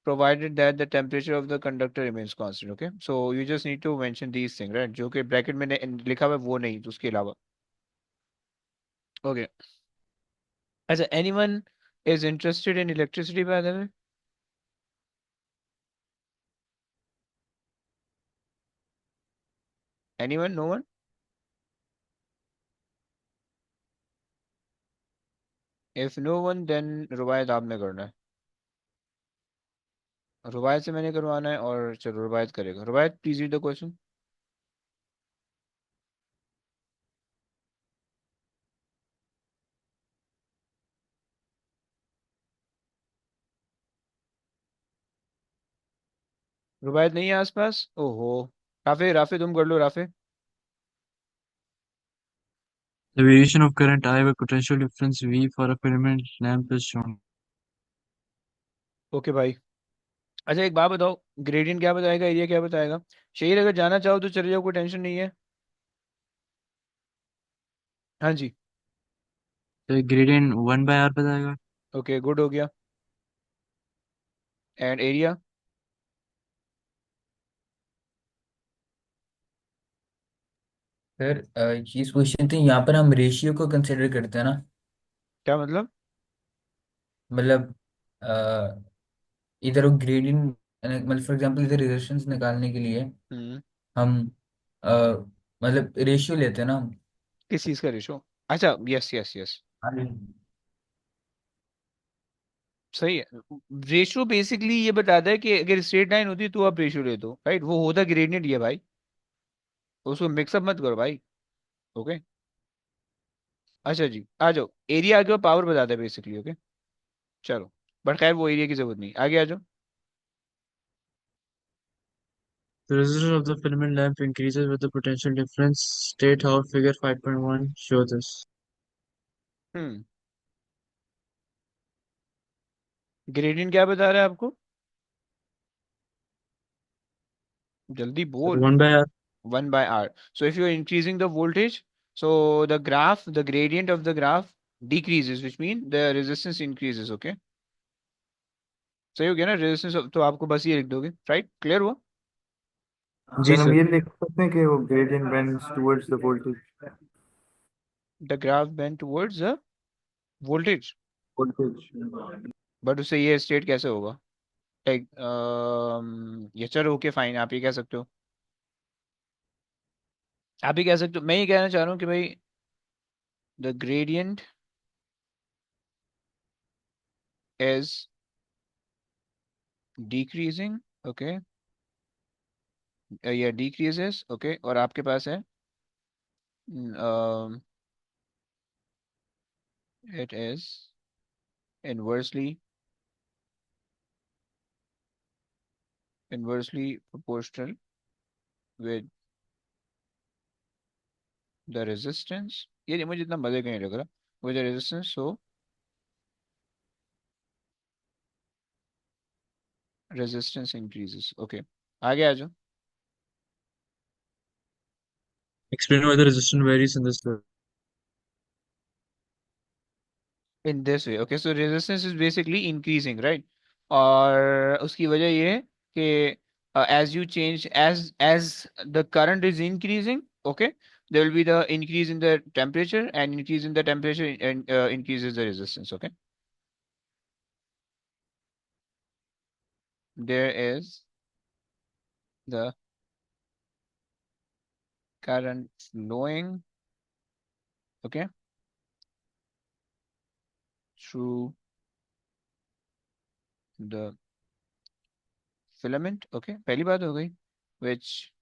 provided that the temperature of the conductor remains constant, okay, so you just need to mention these things, right? जो कि ब्रैकेट में लिखा हुआ है वो नहीं, तो उसके अलावा, okay। अच्छा, anyone is interested in electricity by the way? Anyone? No one? If no one, then रुबायत आपने करना है, रुबायत से मैंने करवाना है, और चलो रुबायत करेगा। रुबायत प्लीज रीड द क्वेश्चन। रुबायत नहीं है आसपास, ओहो। राफे, राफे तुम कर लो, Rafe. The variation of current I by potential difference V for a filament lamp is shown. Okay भाई। अच्छा एक बात बताओ, ग्रेडियंट क्या बताएगा, एरिया क्या बताएगा? शहीर अगर जाना चाहो तो चले जाओ, कोई टेंशन नहीं है। हाँ जी। तो ग्रेडियंट 1/r बताएगा। ओके, गुड हो गया। And area? सर चीज क्वेश्चन थी यहाँ पर, हम रेशियो को कंसिडर करते हैं ना? क्या मतलब? मतलब इधर वो ग्रेडियंट, मतलब फॉर एग्जांपल इधर रेजिस्टेंस निकालने के लिए हम्म। हम अ, मतलब रेशियो लेते हैं ना हम। किस चीज का रेशो? अच्छा, यस यस यस, हाँ। सही है। रेशियो बेसिकली ये बताता है कि अगर स्ट्रेट लाइन होती तो आप रेशियो ले दो, राइट? वो होता ग्रेडियंट ही है भाई, उसको मिक्सअप मत करो भाई, ओके। अच्छा जी, आ जाओ। एरिया आगे पावर बताता है बेसिकली, ओके। चलो, बट खैर वो एरिया की जरूरत नहीं, आगे आ जाओ। The resistance of the filament lamp increases with the potential difference. State how figure 5.1 show this. Hmm. Gradient क्या बता रहा है आपको? जल्दी बोल। 1/r. 1/r, so if you're increasing the voltage, so the graph, the gradient of the graph decreases, which mean the resistance increases, okay। सही हो गया ना? रेजिस्टेंस तो आपको बस ये लिख दोगे, राइट? क्लियर हुआ? जी सर हम सर। ये लिख सकते हैं कि वो gradient bends towards the voltage. The graph bend towards the voltage, voltage. But उससे ये स्टेट कैसे होगा? लाइक ये चलो ओके फाइन, आप ये कह सकते हो, आप ही कह सकते हो। मैं ये कहना चाह रहा हूँ कि भाई the gradient is decreasing, okay, या डिक्रीजेस, ओके, और आपके पास है it is inversely proportional with the resistance, ये मुझे इतना मजे का नहीं लग रहा, with the resistance, so resistance increases. Okay, आगे आ जाओ. Explain why the resistance varies in this way. In this way, okay, so resistance is basically increasing, right? और उसकी वजह ये है कि as you change, as the current is increasing, okay, there will be the increase in the temperature, and increase in the temperature and increases the resistance. Okay, there is the current flowing, okay, through the filament. Okay, पहली बात हो गई, which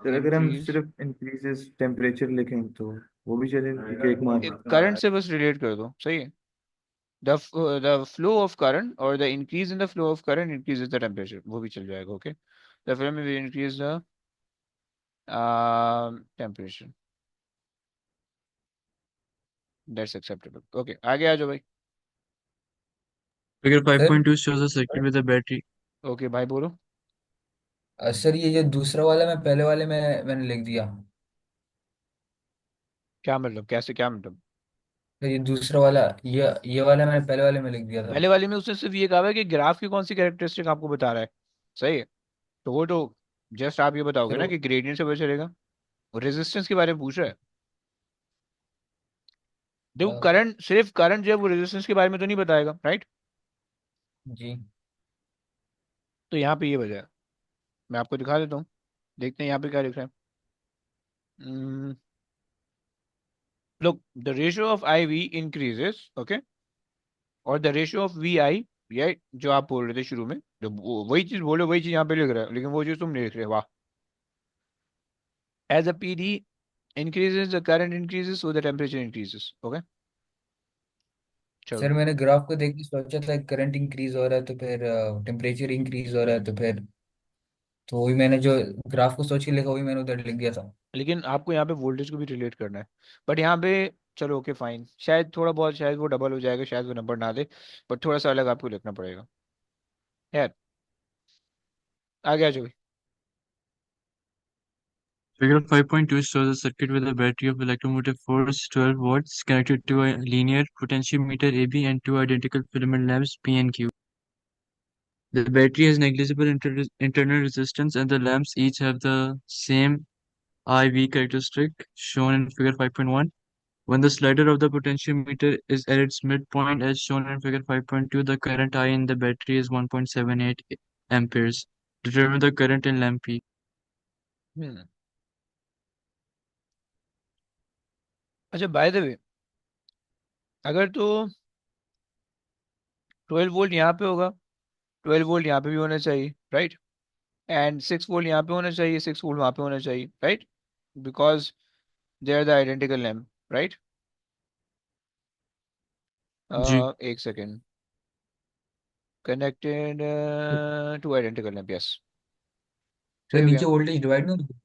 sir अगर हम increase सिर्फ increases temperature लिखें तो वो भी चलेगा कि एक मान करंट से बस रिलेट कर दो, सही है. The flow of current or the increase in the flow of current increases the temperature, वो भी चल जाएगा. Okay, the filament will increase the temperature. That's acceptable. Okay, आगे आ जाओ भाई. Figure sir 5.2 shows a circuit with a battery. Okay भाई बोलो. Sir ये जो दूसरा वाला मैं पहले वाले में मैंने लिख दिया। क्या मतलब, कैसे, क्या मतलब? तो ये दूसरा वाला ये वाला मैंने पहले वाले में लिख दिया था। पहले वाले में उसने सिर्फ ये कहा है कि ग्राफ की कौन सी कैरेक्टरिस्टिक आपको बता रहा है, सही है. तो वो तो जस्ट आप ये बताओगे सर ना कि ग्रेडियंट से पता चलेगा. वो रेजिस्टेंस के बारे में पूछ रहा है. देखो करंट, सिर्फ करंट जो है वो रेजिस्टेंस के बारे में तो नहीं बताएगा, राइट? जी तो यहाँ पे ये वजह है. मैं आपको दिखा देता हूँ, देखते हैं यहाँ पे क्या लिख रहा है. Look, the ratio of IV increases, okay, और the ratio of VI, ये जो आप बोल रहे थे शुरू में, जो वही चीज बोले वही चीज यहाँ पे लिख रहा है, लेकिन वो चीज तुम नहीं लिख रहे. वाह. As the PD increases, the current increases, so the temperature increases. Okay, sir चलो. मैंने ग्राफ को देख के सोचा था करंट इंक्रीज हो रहा है तो फिर टेम्परेचर इंक्रीज हो रहा है तो वही मैंने जो ग्राफ को सोच के लिखा वही मैंने उधर लिख दिया था। लेकिन आपको यहाँ पे वोल्टेज को भी रिलेट करना है, बट यहाँ पे चलो ओके फाइन, शायद थोड़ा बहुत, शायद वो डबल हो जाएगा, शायद वो नंबर ना दे, बट थोड़ा सा अलग आपको लिखना पड़ेगा यार. आगे आ जाओ भाई. Figure 5.2 shows a circuit with a battery of electromotive force 12 volts connected to a linear potentiometer AB and two identical filament lamps P and Q. The battery has negligible internal resistance and the lamps each have the same IV characteristic shown in figure 5.1. When the slider of the potentiometer is at its midpoint as shown in figure 5.2, the current I in the battery is 1.78 amperes. Determine the current in lamp P. हम्म. अच्छा, by the वे, अगर तो 12 volt यहाँ पे होगा, 12 volt यहाँ पे भी होना चाहिए, राइट? एंड 6 वोल्ट यहाँ पे होना चाहिए, 6 वोल्ट वहाँ पे होना चाहिए, right? Because they are the identical lamp, right? जी. एक second. Connected to identical lamp, yes. Sir सही हो नीचे गया. वोल्टेज डिवाइड नहीं होता।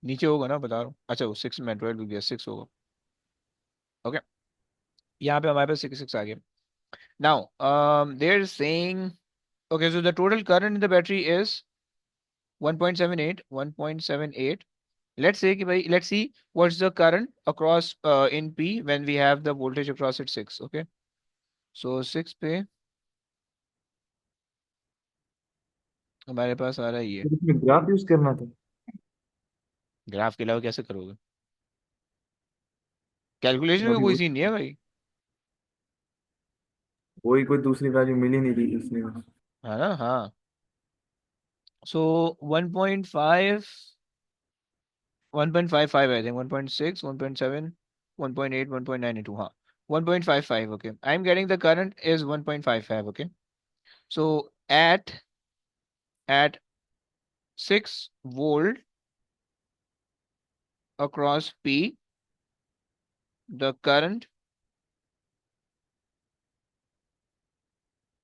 नीचे होगा ना, बता रहा हूँ. अच्छा, वो 6 में 12 गया, 6 होगा. ओके, यहाँ पे हमारे पास 6 आ गया. Now they're saying, okay, so the total current in the battery is 1.78. Let's say कि भाई, let's see what's the current across in P when we have the voltage across at 6. Okay, so 6 पे हमारे पास आ रहा है ये. फिर इसमें graph use करना था। ग्राफ के अलावा कैसे करोगे? कैलकुलेशन का अभी कोई सीन नहीं है भाई, वही कोई दूसरी वैल्यू मिल ही नहीं रही इसलिए। है ना? हाँ. So 1.5, 1.55, I think 1.6, 1.7, 1.8, 1.92. हाँ, 1.55. Okay, I'm getting the current is 1.55. Okay, so at 6 volt across P, the current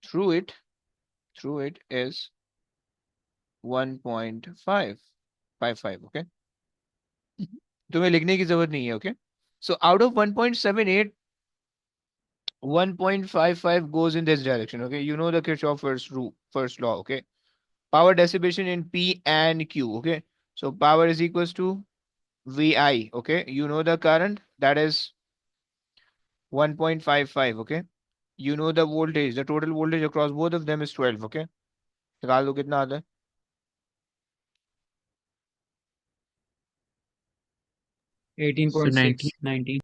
through it is 1.555, okay. तुम्हें लिखने की जरूरत नहीं है, okay. So out of 1.78, 1.55 goes in this direction, okay. You know the Kirchhoff first law, okay. Power dissipation in P and Q, okay. So power is equals to VI, okay. You know the current, that is 1.55, okay. You know the voltage, the total voltage across both of them is 12, okay. निकाल दो कितना आता है? 19 18.6 19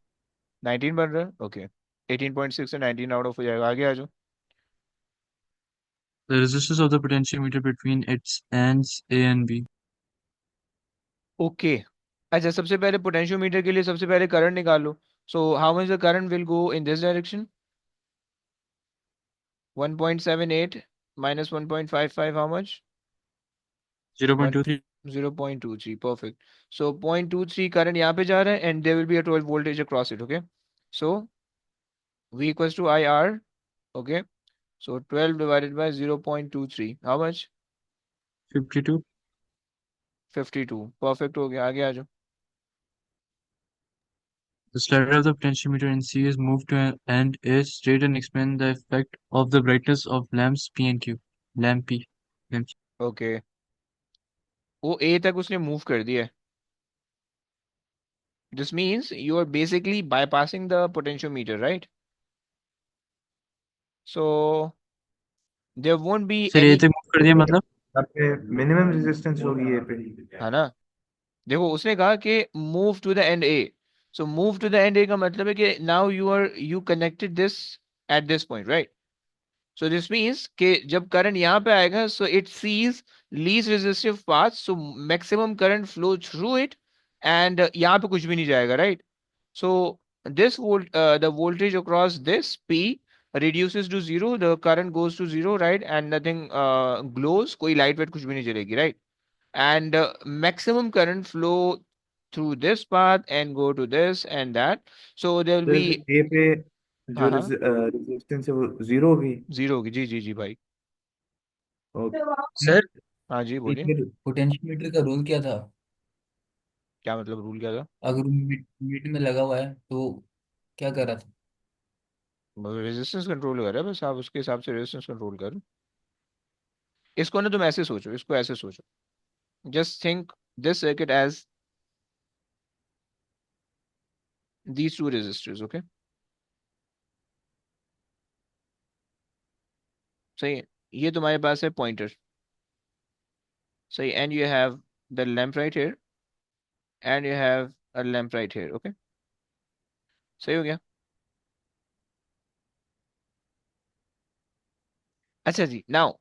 19 बन रहा है, okay. 18.6 से 19 out of हो जाएगा, आगे आ जाओ। The resistance of the potentiometer between its ends A and B. Okay, अच्छा सबसे पहले पोटेंशियोमीटर के लिए सबसे पहले करंट निकालो। So how much the current will go in this direction? 1.78 minus 1.55, how much? 0.23. 0.23, perfect. So 0.23 current यहाँ पे जा रहा है and there will be a 12 voltage across it, okay? So V equals to IR, okay? So 12 divided by 0.23, how much? 52. 52, perfect हो गया, आगे आ जाओ। The slider of the potentiometer in C is moved to an end A straight and explain the effect of the brightness of lamps P and Q. Lamp P. Lamp Q. Okay, वो A तक उसने move कर दिया है। This means you are basically bypassing the potentiometer, right? So there won't be sir ये any, तक move कर दिया मतलब? यहाँ पे मिनिमम रेजिस्टेंस होगी ये पे। है ना। देखो उसने कहा कि move to the end A, so move to the end A का मतलब है कि now you connected this at this point, right. So this means कि जब करंट यहाँ पे आएगा, so it sees least resistive path, so maximum current flow through it, and यहाँ पे कुछ भी नहीं जाएगा, right. So this the voltage across this P reduces to zero, the current goes to zero, right, and nothing glows, कोई light weight कुछ भी नहीं जलेगी, right, and maximum current flow through this path and go to this and that, so there will be, sir ये पे जो हाँ हाँ, resistance है वो जीरो होगी। जीरो होगी, जी जी जी भाई। ओके। सर हाँ जी बोलिए। पोटेंशियोमीटर का रूल क्या था? क्या मतलब, रूल क्या था? अगर मिड में लगा हुआ है तो क्या कर रहा था? रेजिस्टेंस कंट्रोल कर रहा है बस, आप उसके हिसाब से रेजिस्टेंस कंट्रोल करो। इसको ना तुम ऐसे सोचो, इसको ऐसे सोचो, just think this circuit as these two resistors, okay, सही है। ये तुम्हारे पास है पॉइंटर, सही, and you have the lamp right here and you have a lamp right here, okay, सही हो गया। अच्छा जी, नाउ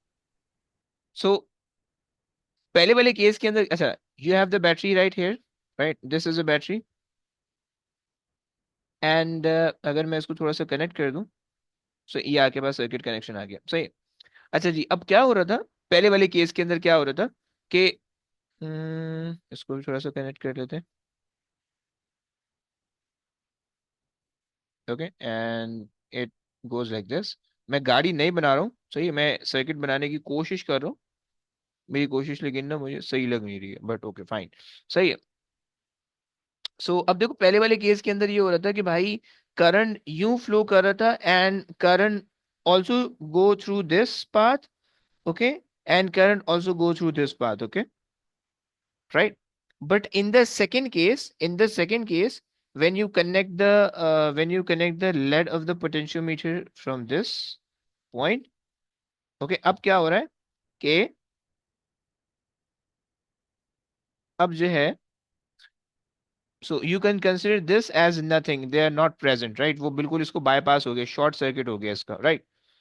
सो पहले वाले केस के अंदर, अच्छा, you have the battery right here, right, this is a battery, and अगर मैं इसको थोड़ा सा कनेक्ट कर दूं, सो ये आपके पास सर्किट कनेक्शन आ गया, सही है। अच्छा जी, अब क्या हो रहा था पहले वाले केस के अंदर, क्या हो रहा था कि इसको भी थोड़ा सा कनेक्ट कर लेते हैं, okay, and it goes like this. मैं गाड़ी नहीं बना रहा हूँ, सही है, मैं सर्किट बनाने की कोशिश कर रहा हूँ, मेरी कोशिश लेकिन ना मुझे सही लग नहीं रही है, बट ओके फाइन, सही है। सो अब देखो पहले वाले केस के अंदर ये हो रहा था कि भाई करंट यूं फ्लो कर रहा था, and current also go through this path, okay, and current also go through this path, okay, right, but in the second case, when you connect the lead of the potentiometer from this point, okay, अब क्या हो रहा है कि अब जो है, so you can consider this as nothing, they are not present, right, वो बिल्कुल इसको बाईपास हो गया, शॉर्ट सर्किट हो गया इसका, right।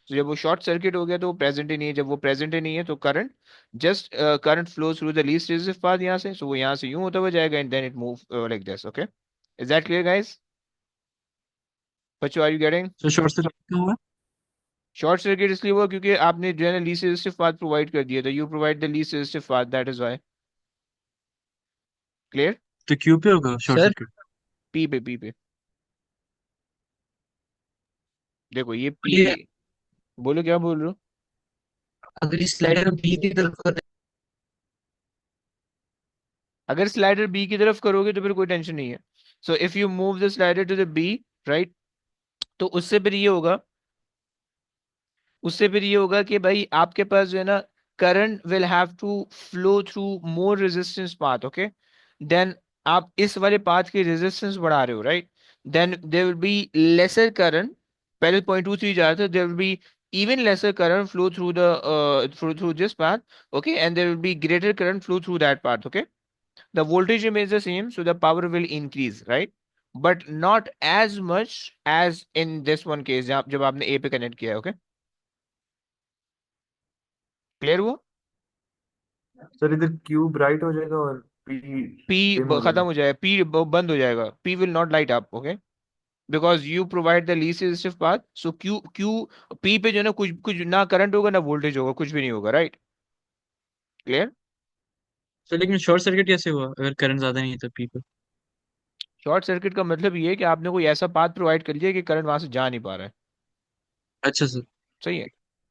तो जब वो शॉर्ट सर्किट हो गया तो वो प्रेजेंट ही नहीं है, जब वो प्रेजेंट ही नहीं है तो current just current flow through the least resistive path यहाँ से, सो वो यहाँ से यूं होता हुआ जाएगा and then it move like this, okay. Is that clear guys? बच्चों, are you getting? So short circuit क्यों हुआ? शॉर्ट सर्किट इसलिए हुआ क्योंकि आपने जो है ना लीस्ट रेजिस्टिव पाथ प्रोवाइड कर दिया था, you provide the least resistive path, that is why. Clear? तो Q पे होगा शॉर्ट सर सर्किट? पी पे देखो ये पी ये पे, बोलो क्या बोल रहे हो? अगर इस स्लाइडर को बी की तरफ कर अगर स्लाइडर बी की तरफ करोगे तो फिर कोई टेंशन नहीं है. So if you move the slider to the B, right, तो उससे फिर ये होगा कि भाई आपके पास जो है ना, current will have to flow through more resistance path, okay. Then आप इस वाले पाथ की रेजिस्टेंस बढ़ा रहे हो, right. Then there will be lesser current. पहले 0.23 जा रहा था, there will be even lesser current flow through the through this path, okay, and there will be greater current flow through that path, okay. The voltage remains the same, so the power will increase, right, but not as much as in this one case जब आपने A पे connect किया है, okay. Clear हुआ? Sir इधर Q bright हो जाएगा और पी P डिम हो खत्म जाएगा. हो जाएगा, P बंद हो जाएगा, P will not light up, okay, because you provide the least resistive path. So Q P पे जो है ना, कुछ कुछ ना करंट होगा ना वोल्टेज होगा, कुछ भी नहीं होगा, राइट. क्लियर? सर लेकिन शॉर्ट सर्किट कैसे हुआ अगर करंट ज्यादा नहीं है तब पी पर? शॉर्ट सर्किट का मतलब ये है कि आपने कोई ऐसा पाथ प्रोवाइड कर दिया कि करंट वहां से जा नहीं पा रहा है. अच्छा सर. सही है.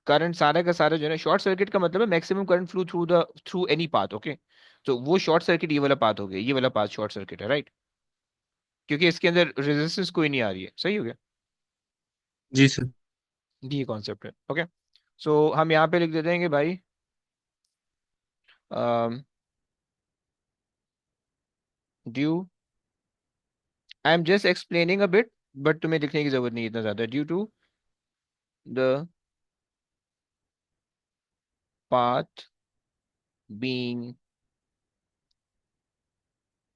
करंट सारा का सारा जो है ना, शॉर्ट सर्किट का मतलब है maximum current flow through any path, okay. तो वो शॉर्ट सर्किट ये वाला पाथ हो गया, ये वाला पाथ शॉर्ट सर्किट है, राइट, क्योंकि इसके अंदर रेजिस्टेंस कोई नहीं आ रही है. सही हो गया. जी सर. ये कॉन्सेप्ट है, ओके. सो हम यहाँ पे लिख देते हैं कि भाई due, I am just explaining a bit, but तुम्हें लिखने की जरूरत नहीं है इतना ज्यादा. Due to the path being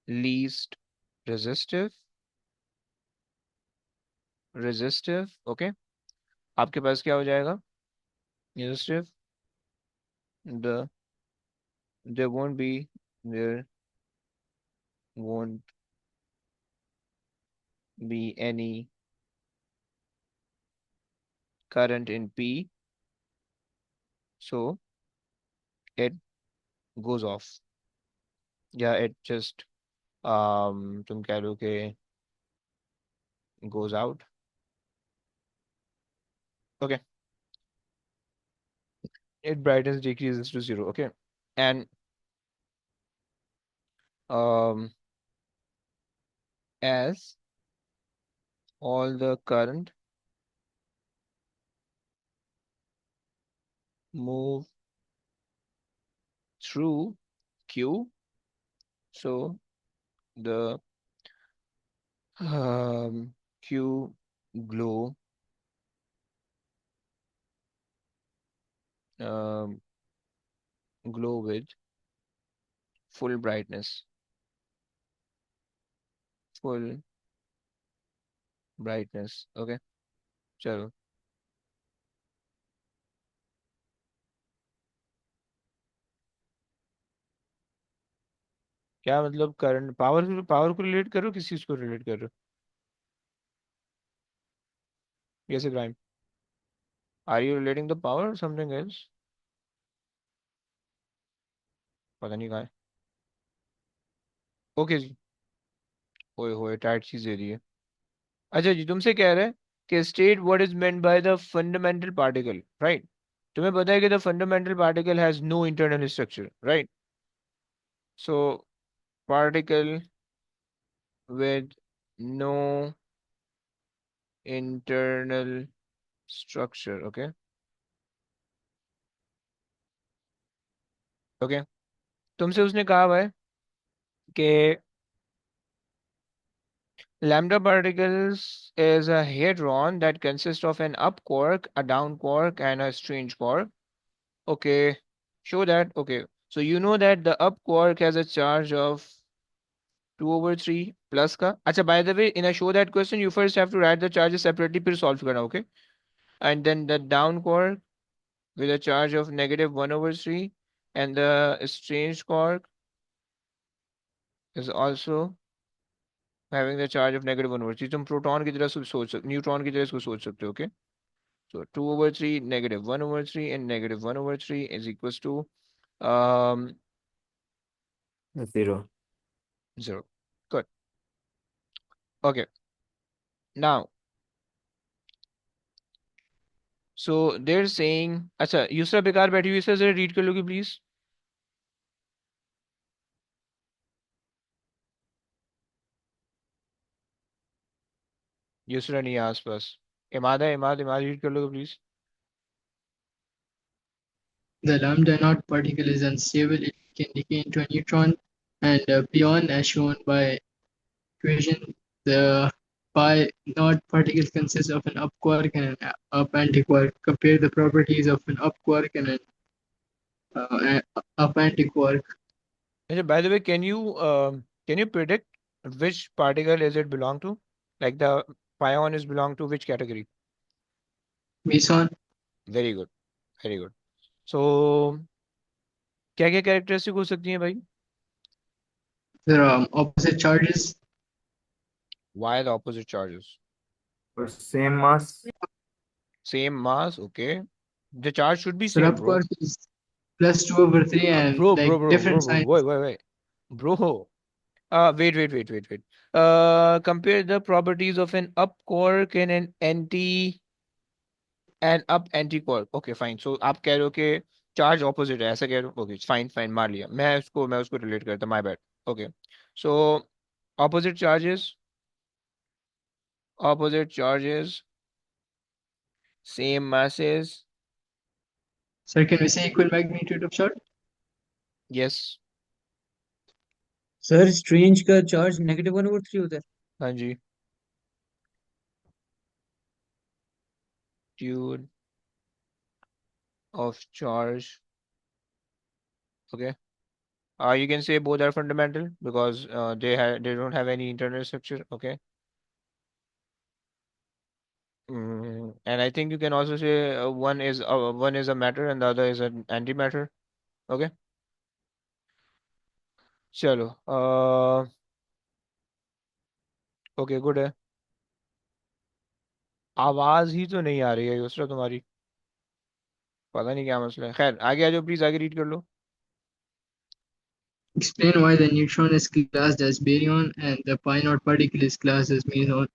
least resistive, okay. आपके पास क्या हो जाएगा? resistive. the there won't be there won't be any current in P, so it goes off, या it just तुम कह लो कि goes out, okay. It brightens decreases to zero, okay. And um as all the current move through Q, so the Q glow um, glow with full brightness, full brightness, okay. चलो, क्या मतलब current power power को relate करो, किस चीज को relate कर रहे हो? कैसे prime? Are you relating the power something else? पता नहीं कहाँ है. ओके जी. ओए होए टाइट चीज दे दी है. अच्छा जी, तुमसे कह रहे हैं कि state what is meant by the fundamental particle, right. तुम्हें पता है कि the fundamental particle has no internal structure, right. So particle with no internal structure, okay. Okay, तुमसे उसने कहा हुआ है कि lambda particles is a hadron that consists of an up quark, a down quark, and a strange quark. Okay, show that. Okay, so you know that the up quark has a charge of 2/3 plus का. अच्छा, by the way, in a show that question you first have to write the charges separately फिर solve करना, okay. And then the down quark with a charge of -1/3, and the strange quark is also having the charge of -1/3. तुम proton की तरह सोच सकते, neutron की तरह इसको सोच सकते हो, okay. So 2/3, -1/3, and -1/3 is equals to um 0. 0. Good. Okay. Now, so they're saying, अच्छा यूसरा बेकार बैठी हुई है, सर जरा रीड कर लोगे प्लीज. युसरा नहीं है आसपास। इमाद है, इमाद रीड कर लो please. The lambda naught particle is unstable. It can decay into a neutron and a pion as shown by equation. The pi naught particle consists of an up quark and an up antiquark. Compare the properties of an up quark and an up antiquark. By the way, can you predict which particle is it belong to? Like the pion is belong to which category? Meson, Very good, very good. So क्या क्या characteristic हो सकती हैं भाई? there are opposite charges. Why the opposite charges? For same mass. Same mass, okay. The charge should be So same, up bro. quark is plus 2/3 and like different signs. Wait. Bro. Wait. Compare the properties of an up quark and an up anti quark. Okay, fine. So आप कह रहे हो कि charge opposite है, ऐसा कह रहे हो? ओके, फाइन मार लिया। मैं उसको रिलेट करता, my bad. Okay, so opposite charges, same masses. So can we say equal magnitude of charge? Yes, sir strange का चार्ज -1/3 होता है। हाँ जी। Magnitude of charge. Okay. You can say both are fundamental because they don't have any internal structure. Okay. And I think you can also say one is a matter and the other is an antimatter. Okay. चलो okay, good है। आवाज ही तो नहीं आ रही है युसरा तुम्हारी, पता नहीं क्या मसला है। खैर आगे आ जाओ प्लीज, आगे रीड कर लो। Explain why the neutron is classed as baryon and the pi naught particle is classed as meson.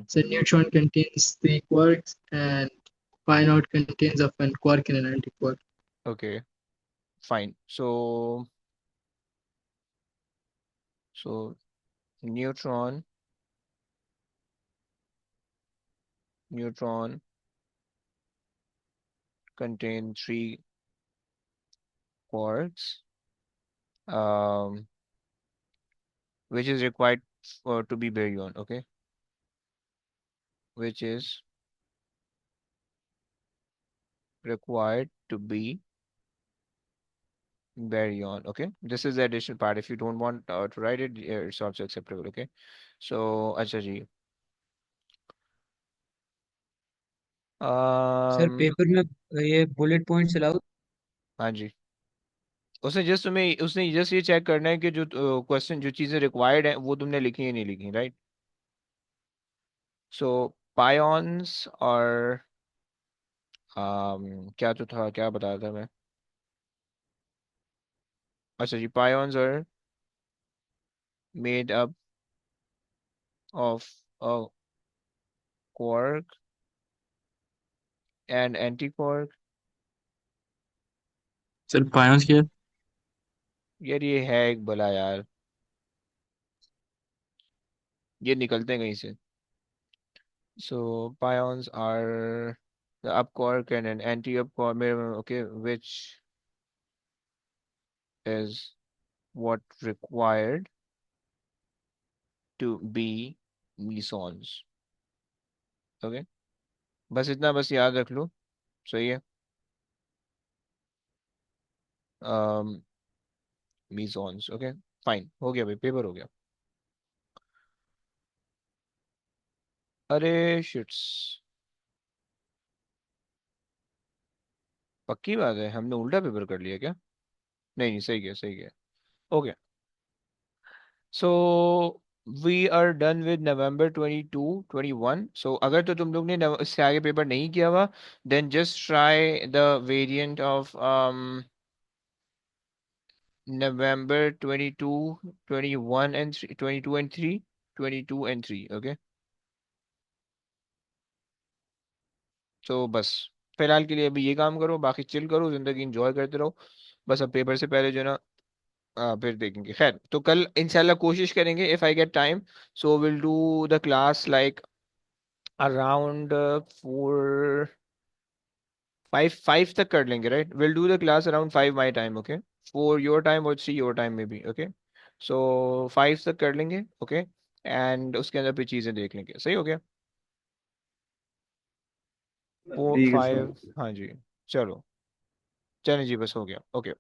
So neutron contains 3 quarks and pi naught contains of an quark and an antiquark. Okay, fine. So neutron contain 3 quarks, which is required for to be baryon. Okay, which is required to be baryon. Okay, this is the additional part. If you don't want to write it, it's also acceptable. Okay, so अच्छा जी। Sir paper में ये bullet point चलाओ। हाँ जी, उसने just ये check करना है कि जो क्वेश्चन जो चीजें रिक्वायर्ड हैं वो तुमने लिखी है नहीं लिखी, राइट? सो पायॉन्स और क्या तो था, क्या बताया था मैं? अच्छा जी, pions are made up of a quark and anti quark. Sir pions क्या है? यार ये है एक बला यार, ये निकलते हैं कहीं से। So pions are the up quark and an anti up quark, okay, which is what required to be mesons. ओके, बस इतना बस याद रख लो, सही है। mesons, ओके, फाइन, हो गया भाई, पेपर हो गया। अरे शिट्स, पक्की बात है हमने उल्टा पेपर कर लिया क्या? नहीं नहीं, सही गया सही गया। Okay, so we are done with November 22 21। सो अगर तो तुम लोग ने इससे आगे पेपर नहीं किया हुआ, then just try the variant of November 22, 21 and 3, 22 and 3, 22 and 3, okay? So बस फिलहाल के लिए अभी ये काम करो, बाकी चिल करो, जिंदगी इंजॉय करते रहो। बस अब पेपर से पहले जो है ना, फिर देखेंगे। खैर, तो कल इंशाल्लाह कोशिश करेंगे, if I get time, so will do the class like around 5 तक कर लेंगे, right? Will do the class around 5 my time, okay? 4 your time और 3 योर टाइम में भी, ओके? सो 5 तक कर लेंगे, ओके? एंड उसके अंदर भी चीज़ें देख लेंगे, सही हो गया? ठीक है सर। 5, हाँ जी, चलो, चलें जी, बस हो गया, ओके।